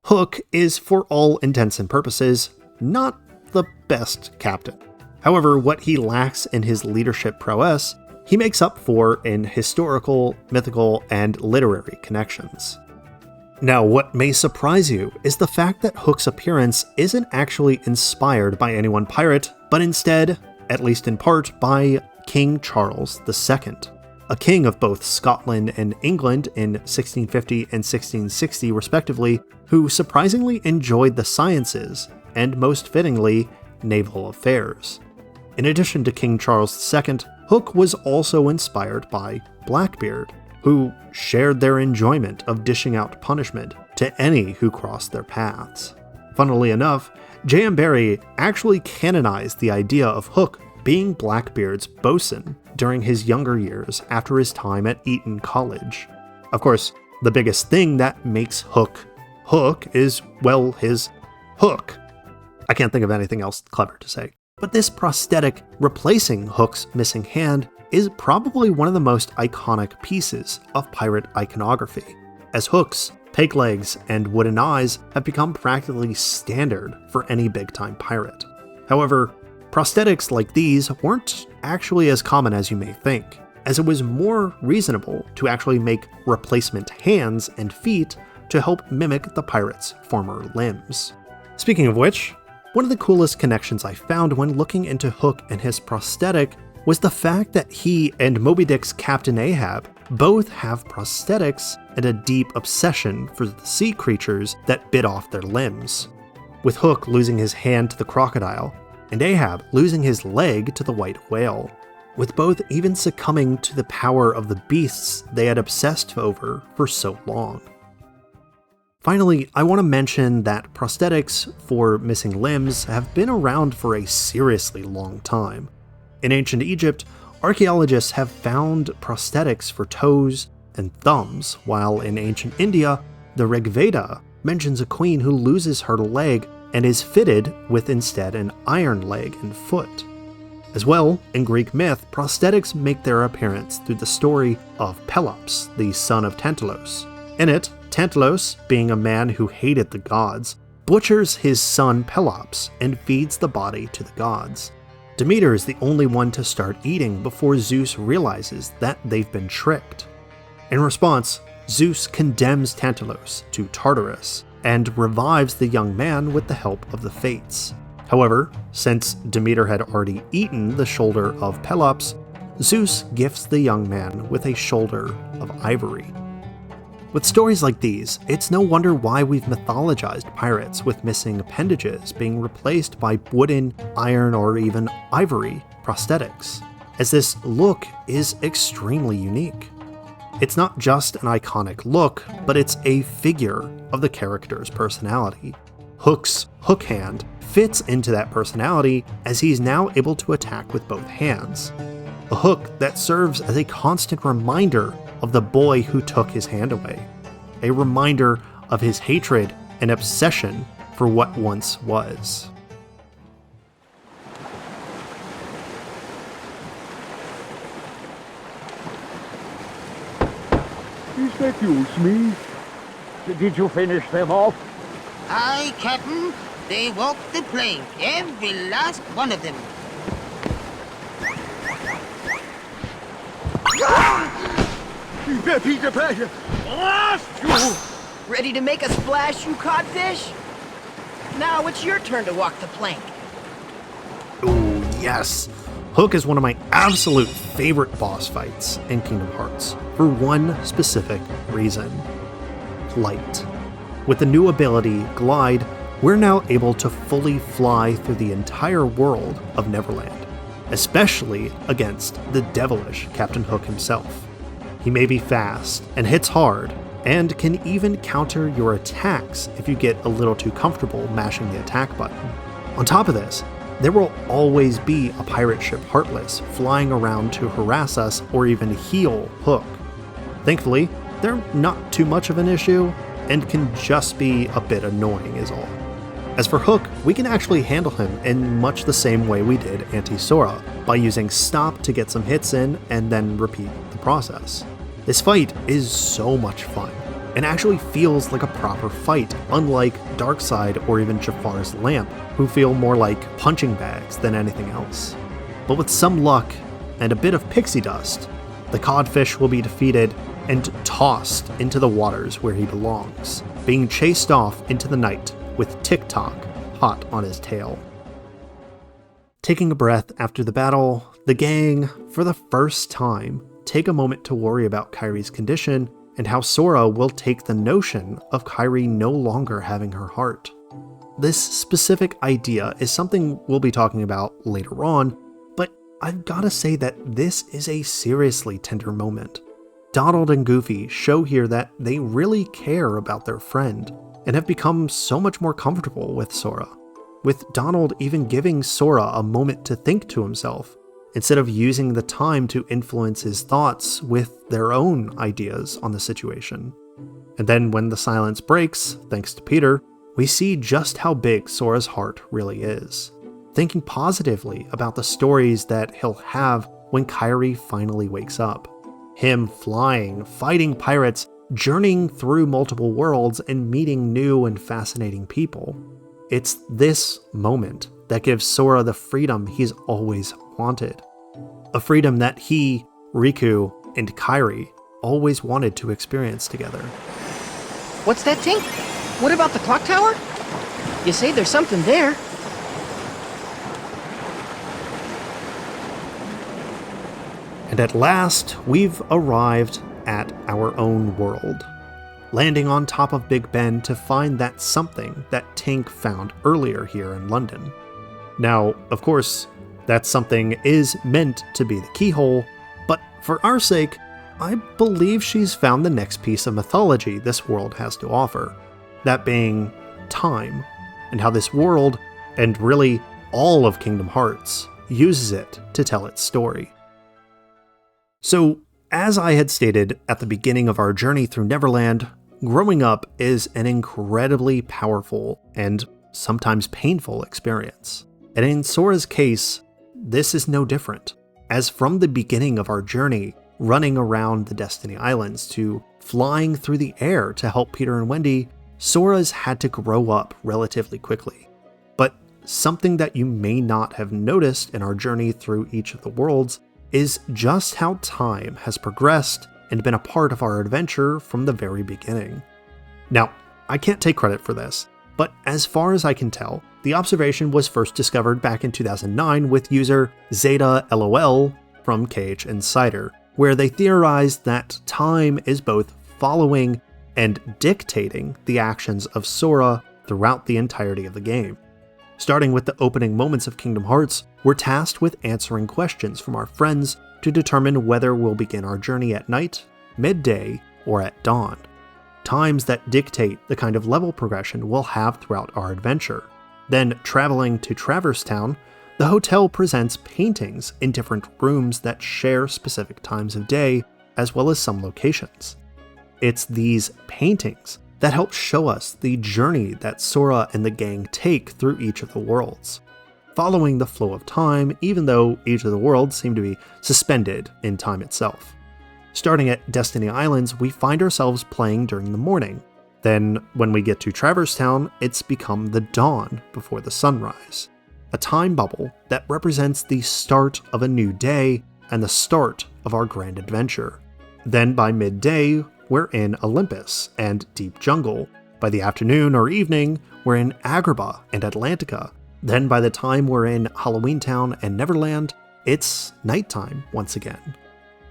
Hook is, for all intents and purposes, not the best captain. However, what he lacks in his leadership prowess, he makes up for in historical, mythical, and literary connections. Now, what may surprise you is the fact that Hook's appearance isn't actually inspired by any one pirate, but instead, at least in part, by King Charles II, a king of both Scotland and England in 1650 and 1660 respectively, who surprisingly enjoyed the sciences, and most fittingly, naval affairs. In addition to King Charles II, Hook was also inspired by Blackbeard, who shared their enjoyment of dishing out punishment to any who crossed their paths. Funnily enough, J.M. Barrie actually canonized the idea of Hook being Blackbeard's bosun during his younger years after his time at Eton College. Of course, the biggest thing that makes Hook Hook is, well, his hook. I can't think of anything else clever to say. But this prosthetic replacing Hook's missing hand is probably one of the most iconic pieces of pirate iconography, as Hook's peg legs and wooden eyes have become practically standard for any big-time pirate. However, prosthetics like these weren't actually as common as you may think, as it was more reasonable to actually make replacement hands and feet to help mimic the pirate's former limbs. Speaking of which, one of the coolest connections I found when looking into Hook and his prosthetic was the fact that he and Moby Dick's Captain Ahab both have prosthetics and a deep obsession for the sea creatures that bit off their limbs, with Hook losing his hand to the crocodile and Ahab losing his leg to the white whale, with both even succumbing to the power of the beasts they had obsessed over for so long. Finally, I want to mention that prosthetics for missing limbs have been around for a seriously long time. In ancient Egypt, archaeologists have found prosthetics for toes and thumbs, while in ancient India, the Rig Veda mentions a queen who loses her leg and is fitted with instead an iron leg and foot. As well, in Greek myth, prosthetics make their appearance through the story of Pelops, the son of Tantalos. In it, Tantalos, being a man who hated the gods, butchers his son Pelops and feeds the body to the gods. Demeter is the only one to start eating before Zeus realizes that they've been tricked. In response, Zeus condemns Tantalos to Tartarus and revives the young man with the help of the Fates. However, since Demeter had already eaten the shoulder of Pelops, Zeus gifts the young man with a shoulder of ivory. With stories like these, it's no wonder why we've mythologized pirates with missing appendages being replaced by wooden, iron, or even ivory prosthetics, as this look is extremely unique. It's not just an iconic look, but it's a figure of the character's personality. Hook's hook hand fits into that personality as he's now able to attack with both hands. A hook that serves as a constant reminder of the boy who took his hand away. A reminder of his hatred and obsession for what once was. Is that you, Smee? Did you finish them off? Aye, Captain. They walked the plank, every last one of them. Peter Pan! Blast you! Ready to make a splash, you codfish? Now it's your turn to walk the plank. Oh yes! Hook is one of my absolute favorite boss fights in Kingdom Hearts, for one specific reason. Flight. With the new ability, Glide, we're now able to fully fly through the entire world of Neverland, especially against the devilish Captain Hook himself. He may be fast and hits hard, and can even counter your attacks if you get a little too comfortable mashing the attack button. On top of this, there will always be a pirate ship Heartless flying around to harass us or even heal Hook. Thankfully, they're not too much of an issue, and can just be a bit annoying is all. As for Hook, we can actually handle him in much the same way we did Anti-Sora, by using Stop to get some hits in and then repeat the process. This fight is so much fun, and actually feels like a proper fight, unlike Darkseid or even Jafar's Lamp, who feel more like punching bags than anything else. But with some luck and a bit of pixie dust, the codfish will be defeated and tossed into the waters where he belongs, being chased off into the night with Tick-Tock hot on his tail. Taking a breath after the battle, the gang, for the first time, take a moment to worry about Kairi's condition and how Sora will take the notion of Kairi no longer having her heart. This specific idea is something we'll be talking about later on, but I've gotta say that this is a seriously tender moment. Donald and Goofy show here that they really care about their friend, and have become so much more comfortable with Sora, with Donald even giving Sora a moment to think to himself, instead of using the time to influence his thoughts with their own ideas on the situation. And then when the silence breaks, thanks to Peter, we see just how big Sora's heart really is, thinking positively about the stories that he'll have when Kairi finally wakes up. Him flying, fighting pirates, journeying through multiple worlds, and meeting new and fascinating people. It's this moment that gives Sora the freedom he's always wanted. A freedom that he, Riku, and Kairi always wanted to experience together. What's that, Tink? What about the clock tower? You say there's something there. And at last, we've arrived at our own world, landing on top of Big Ben to find that something that Tink found earlier here in London. Now, of course, that something is meant to be the keyhole, but for our sake, I believe she's found the next piece of mythology this world has to offer, that being time, and how this world, and really all of Kingdom Hearts, uses it to tell its story. So, as I had stated at the beginning of our journey through Neverland, growing up is an incredibly powerful and sometimes painful experience. And in Sora's case, this is no different, as from the beginning of our journey, running around the Destiny Islands to flying through the air to help Peter and Wendy, Sora's had to grow up relatively quickly. But something that you may not have noticed in our journey through each of the worlds is just how time has progressed and been a part of our adventure from the very beginning. Now, I can't take credit for this, but as far as I can tell, the observation was first discovered back in 2009 with user ZetaLOL from KH Insider, where they theorized that time is both following and dictating the actions of Sora throughout the entirety of the game. Starting with the opening moments of Kingdom Hearts, we're tasked with answering questions from our friends to determine whether we'll begin our journey at night, midday, or at dawn. Times that dictate the kind of level progression we'll have throughout our adventure. Then, traveling to Traverse Town, the hotel presents paintings in different rooms that share specific times of day, as well as some locations. It's these paintings that help show us the journey that Sora and the gang take through each of the worlds, following the flow of time, even though each of the worlds seem to be suspended in time itself. Starting at Destiny Islands, we find ourselves playing during the morning. Then, when we get to Traverse Town, it's become the dawn before the sunrise, a time bubble that represents the start of a new day and the start of our grand adventure. Then by midday, we're in Olympus and Deep Jungle. By the afternoon or evening, we're in Agrabah and Atlantica. Then by the time we're in Halloween Town and Neverland, it's nighttime once again.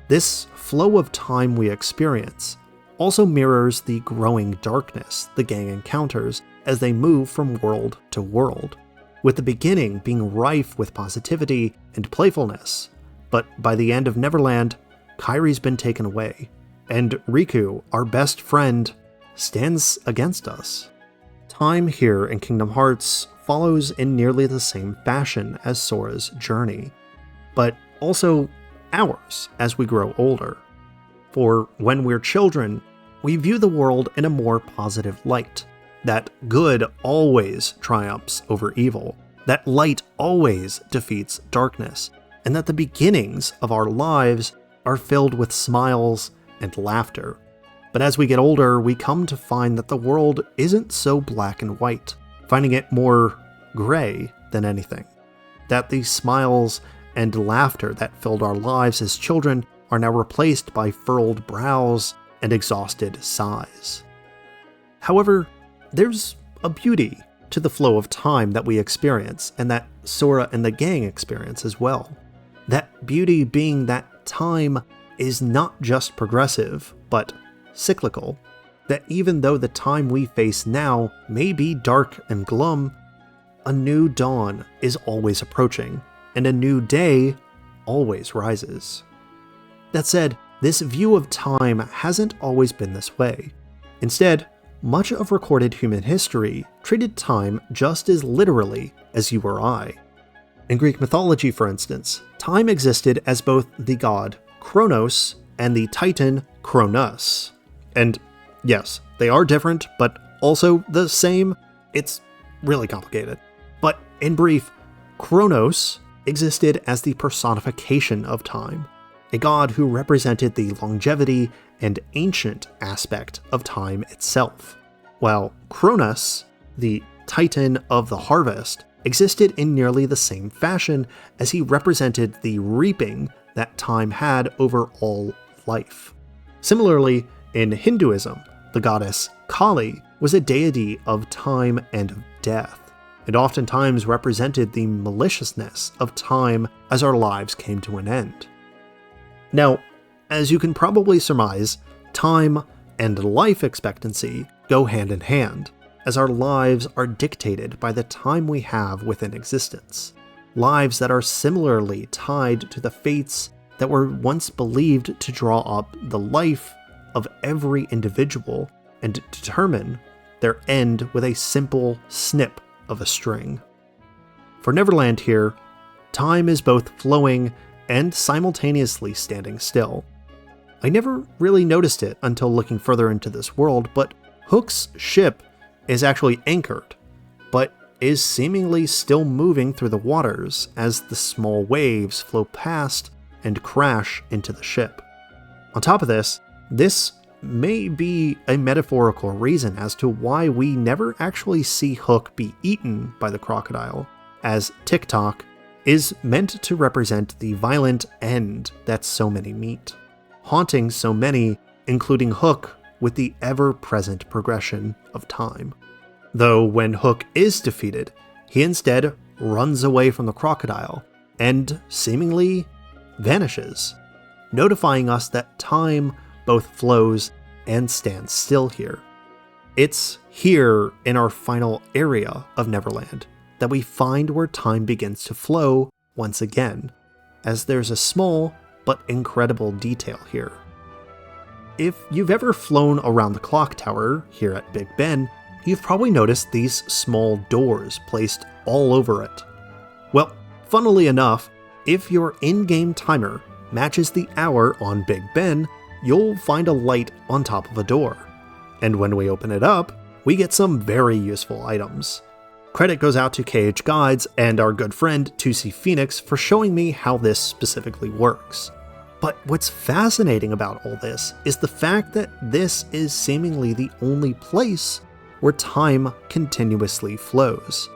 This flow of time we experience also mirrors the growing darkness the gang encounters as they move from world to world, with the beginning being rife with positivity and playfulness. But by the end of Neverland, Kairi's been taken away, and Riku, our best friend, stands against us. Time here in Kingdom Hearts follows in nearly the same fashion as Sora's journey, but also ours as we grow older. For when we're children, we view the world in a more positive light, that good always triumphs over evil, that light always defeats darkness, and that the beginnings of our lives are filled with smiles and laughter. But as we get older, we come to find that the world isn't so black and white, finding it more gray than anything. That the smiles and laughter that filled our lives as children are now replaced by furrowed brows and exhausted sighs. However, there's a beauty to the flow of time that we experience, and that Sora and the gang experience as well. That beauty being that time is not just progressive, but cyclical. That even though the time we face now may be dark and glum, a new dawn is always approaching, and a new day always rises. That said, this view of time hasn't always been this way. Instead, much of recorded human history treated time just as literally as you or I. In Greek mythology, for instance, time existed as both the god Kronos and the titan Kronos. And yes, they are different, but also the same. It's really complicated. But in brief, Kronos existed as the personification of time, a god who represented the longevity and ancient aspect of time itself, while Kronos, the titan of the harvest, existed in nearly the same fashion as he represented the reaping that time had over all life. Similarly, in Hinduism, the goddess Kali was a deity of time and of death, and oftentimes represented the maliciousness of time as our lives came to an end. Now, as you can probably surmise, time and life expectancy go hand in hand, as our lives are dictated by the time we have within existence. Lives that are similarly tied to the fates that were once believed to draw up the life of every individual and determine their end with a simple snip of a string. For Neverland here, time is both flowing and simultaneously standing still. I never really noticed it until looking further into this world, but Hook's ship is actually anchored, but is seemingly still moving through the waters as the small waves flow past and crash into the ship. On top of this may be a metaphorical reason as to why we never actually see Hook be eaten by the crocodile, as TikTok is meant to represent the violent end that so many meet, haunting so many, including Hook, with the ever-present progression of time. Though when Hook is defeated, he instead runs away from the crocodile and seemingly vanishes, notifying us that time both flows and stands still here. It's here in our final area of Neverland that we find where time begins to flow once again, as there's a small but incredible detail here. If you've ever flown around the clock tower here at Big Ben, you've probably noticed these small doors placed all over it. Well, funnily enough, if your in-game timer matches the hour on Big Ben, you'll find a light on top of a door. And when we open it up, we get some very useful items. Credit goes out to KH Guides and our good friend 2C Phoenix for showing me how this specifically works. But what's fascinating about all this is the fact that this is seemingly the only place where time continuously flows.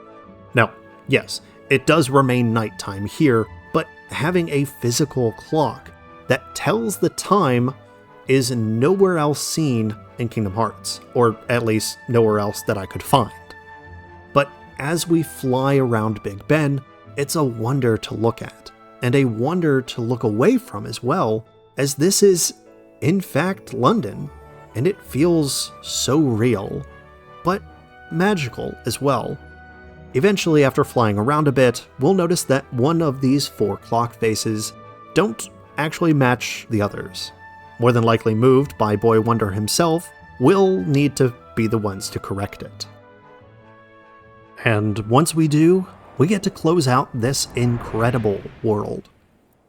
Now, yes, it does remain nighttime here, but having a physical clock that tells the time is nowhere else seen in Kingdom Hearts, or at least nowhere else that I could find. But as we fly around Big Ben, it's a wonder to look at, and a wonder to look away from as well, as this is, in fact, London, and it feels so real. But magical as well. Eventually, after flying around a bit, we'll notice that one of these 4 clock faces don't actually match the others. More than likely moved by Boy Wonder himself, we'll need to be the ones to correct it. And once we do, we get to close out this incredible world.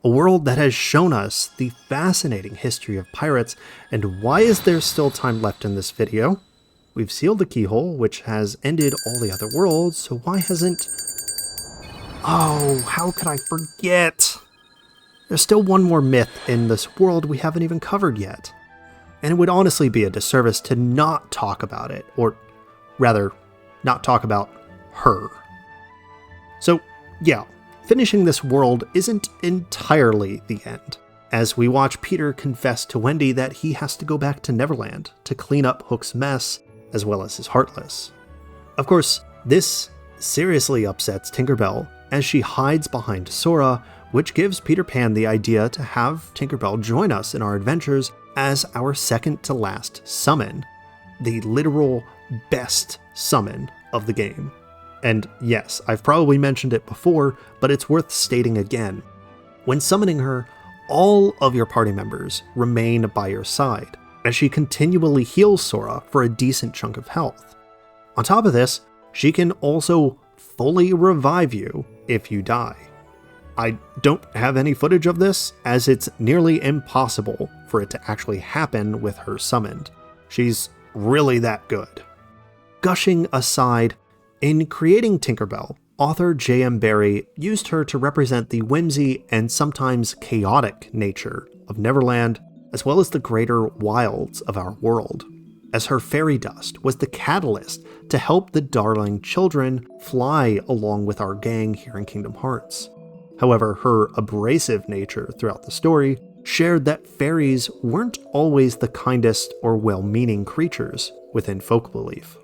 A world that has shown us the fascinating history of pirates, and why is there still time left in this video? We've sealed the keyhole, which has ended all the other worlds, so why hasn't... Oh, how could I forget? There's still one more myth in this world we haven't even covered yet. And it would honestly be a disservice to not talk about it, or rather, not talk about her. So, yeah, finishing this world isn't entirely the end, as we watch Peter confess to Wendy that he has to go back to Neverland to clean up Hook's mess, as well as his Heartless. Of course, this seriously upsets Tinkerbell as she hides behind Sora, which gives Peter Pan the idea to have Tinkerbell join us in our adventures as our second to last summon, the literal best summon of the game. And yes, I've probably mentioned it before, but it's worth stating again. When summoning her, all of your party members remain by your side, as she continually heals Sora for a decent chunk of health. On top of this, she can also fully revive you if you die. I don't have any footage of this, as it's nearly impossible for it to actually happen with her summoned. She's really that good. Gushing aside, in creating Tinkerbell, author J.M. Barrie used her to represent the whimsy and sometimes chaotic nature of Neverland, as well as the greater wilds of our world, as her fairy dust was the catalyst to help the darling children fly along with our gang here in Kingdom Hearts. However, her abrasive nature throughout the story shared that fairies weren't always the kindest or well-meaning creatures within folk belief.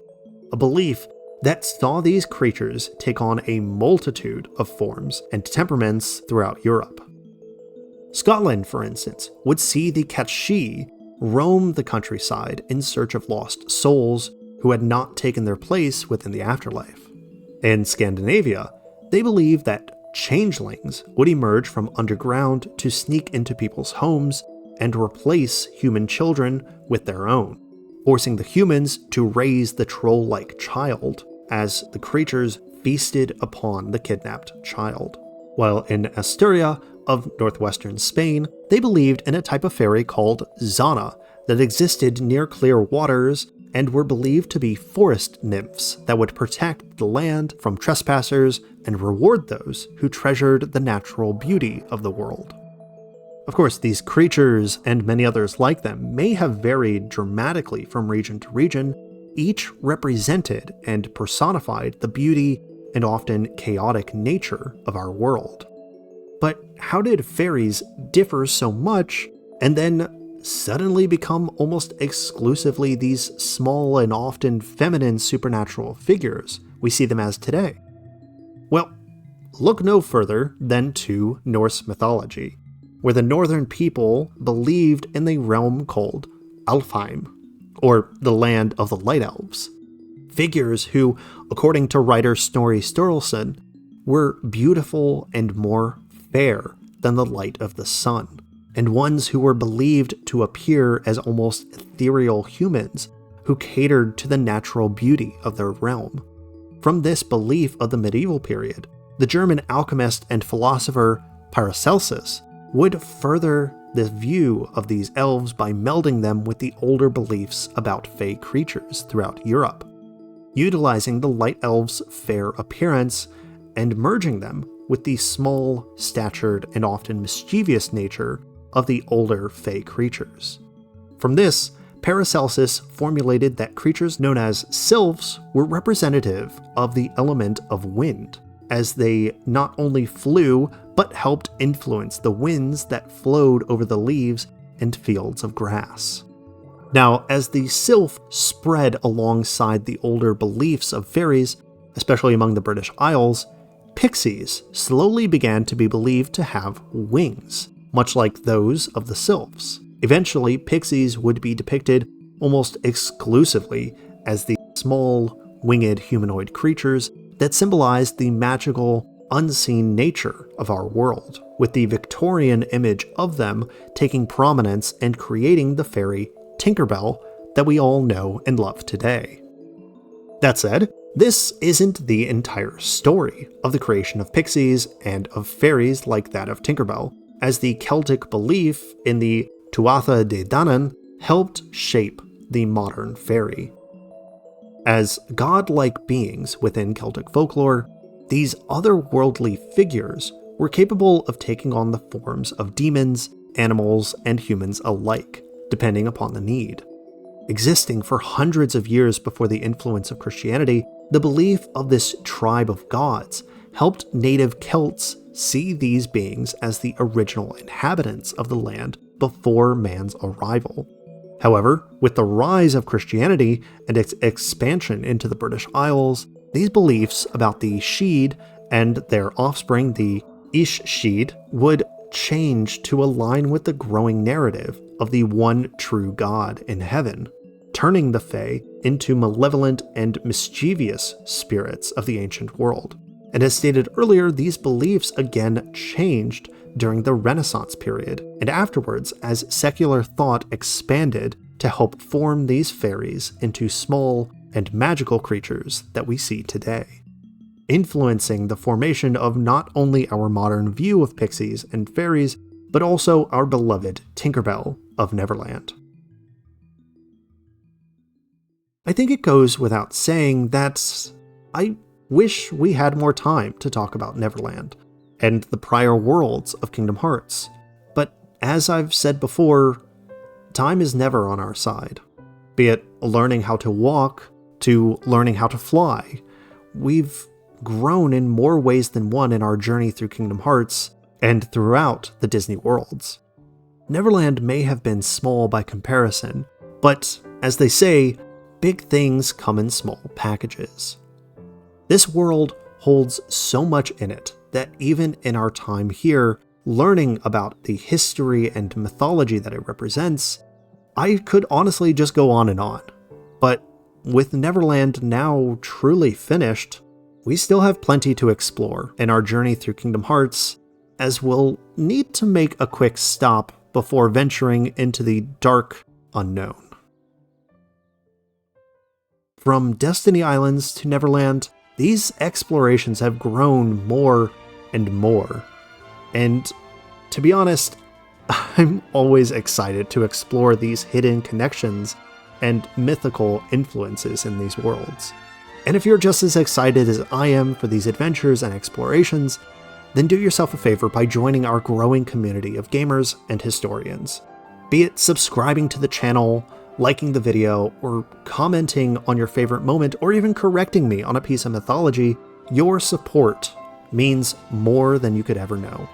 A belief that saw these creatures take on a multitude of forms and temperaments throughout Europe. Scotland, for instance, would see the Catshi roam the countryside in search of lost souls who had not taken their place within the afterlife. In Scandinavia, they believed that changelings would emerge from underground to sneak into people's homes and replace human children with their own, forcing the humans to raise the troll-like child as the creatures feasted upon the kidnapped child. While in Asturias of northwestern Spain, they believed in a type of fairy called Zana that existed near clear waters and were believed to be forest nymphs that would protect the land from trespassers and reward those who treasured the natural beauty of the world. Of course, these creatures and many others like them may have varied dramatically from region to region, each represented and personified the beauty and often chaotic nature of our world. But how did fairies differ so much and then suddenly become almost exclusively these small and often feminine supernatural figures we see them as today? Well, look no further than to Norse mythology, where the northern people believed in the realm called Alfheim, or the land of the Light Elves. Figures who, according to writer Snorri Sturluson, were beautiful and more fair than the light of the sun, and ones who were believed to appear as almost ethereal humans who catered to the natural beauty of their realm. From this belief of the medieval period, the German alchemist and philosopher Paracelsus would further the view of these elves by melding them with the older beliefs about fey creatures throughout Europe, utilizing the light elves' fair appearance and merging them with the small-statured and often mischievous nature of the older fey creatures. From this, Paracelsus formulated that creatures known as sylphs were representative of the element of wind, as they not only flew, but helped influence the winds that flowed over the leaves and fields of grass. Now, as the sylph spread alongside the older beliefs of fairies, especially among the British Isles, pixies slowly began to be believed to have wings, much like those of the sylphs. Eventually, pixies would be depicted almost exclusively as the small, winged humanoid creatures that symbolized the magical, unseen nature of our world, with the Victorian image of them taking prominence and creating the fairy Tinkerbell that we all know and love today. That said, this isn't the entire story of the creation of pixies and of fairies like that of Tinkerbell, as the Celtic belief in the Tuatha De Danann helped shape the modern fairy. As godlike beings within Celtic folklore, these otherworldly figures were capable of taking on the forms of demons, animals, and humans alike, depending upon the need. Existing for hundreds of years before the influence of Christianity, the belief of this tribe of gods helped native Celts see these beings as the original inhabitants of the land before man's arrival. However, with the rise of Christianity and its expansion into the British Isles, these beliefs about the Sheed and their offspring, the Ish-Sheed, would change to align with the growing narrative of the one true God in heaven, turning the Fae into malevolent and mischievous spirits of the ancient world. And as stated earlier, these beliefs again changed during the Renaissance period, and afterwards as secular thought expanded to help form these fairies into small and magical creatures that we see today, influencing the formation of not only our modern view of pixies and fairies, but also our beloved Tinkerbell of Neverland. I think it goes without saying that I wish we had more time to talk about Neverland and the prior worlds of Kingdom Hearts, but as I've said before, time is never on our side. Be it learning how to walk, to learning how to fly, we've grown in more ways than one in our journey through Kingdom Hearts and throughout the Disney worlds. Neverland may have been small by comparison, but as they say, big things come in small packages. This world holds so much in it that even in our time here, learning about the history and mythology that it represents, I could honestly just go on and on. But with Neverland now truly finished, we still have plenty to explore in our journey through Kingdom Hearts, as we'll need to make a quick stop before venturing into the dark unknown. From Destiny Islands to Neverland, these explorations have grown more and more. And to be honest, I'm always excited to explore these hidden connections and mythical influences in these worlds. And if you're just as excited as I am for these adventures and explorations, then do yourself a favor by joining our growing community of gamers and historians. Be it subscribing to the channel, liking the video, or commenting on your favorite moment, or even correcting me on a piece of mythology, your support means more than you could ever know.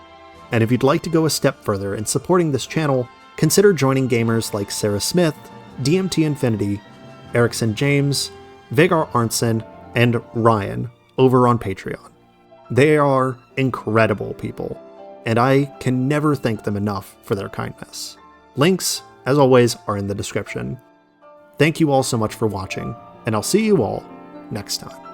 And if you'd like to go a step further in supporting this channel, consider joining gamers like Sarah Smith, DMT Infinity, Erickson James, Vagar Arnson, and Ryan over on Patreon. They are incredible people, and I can never thank them enough for their kindness. Links, as always, are in the description. Thank you all so much for watching, and I'll see you all next time.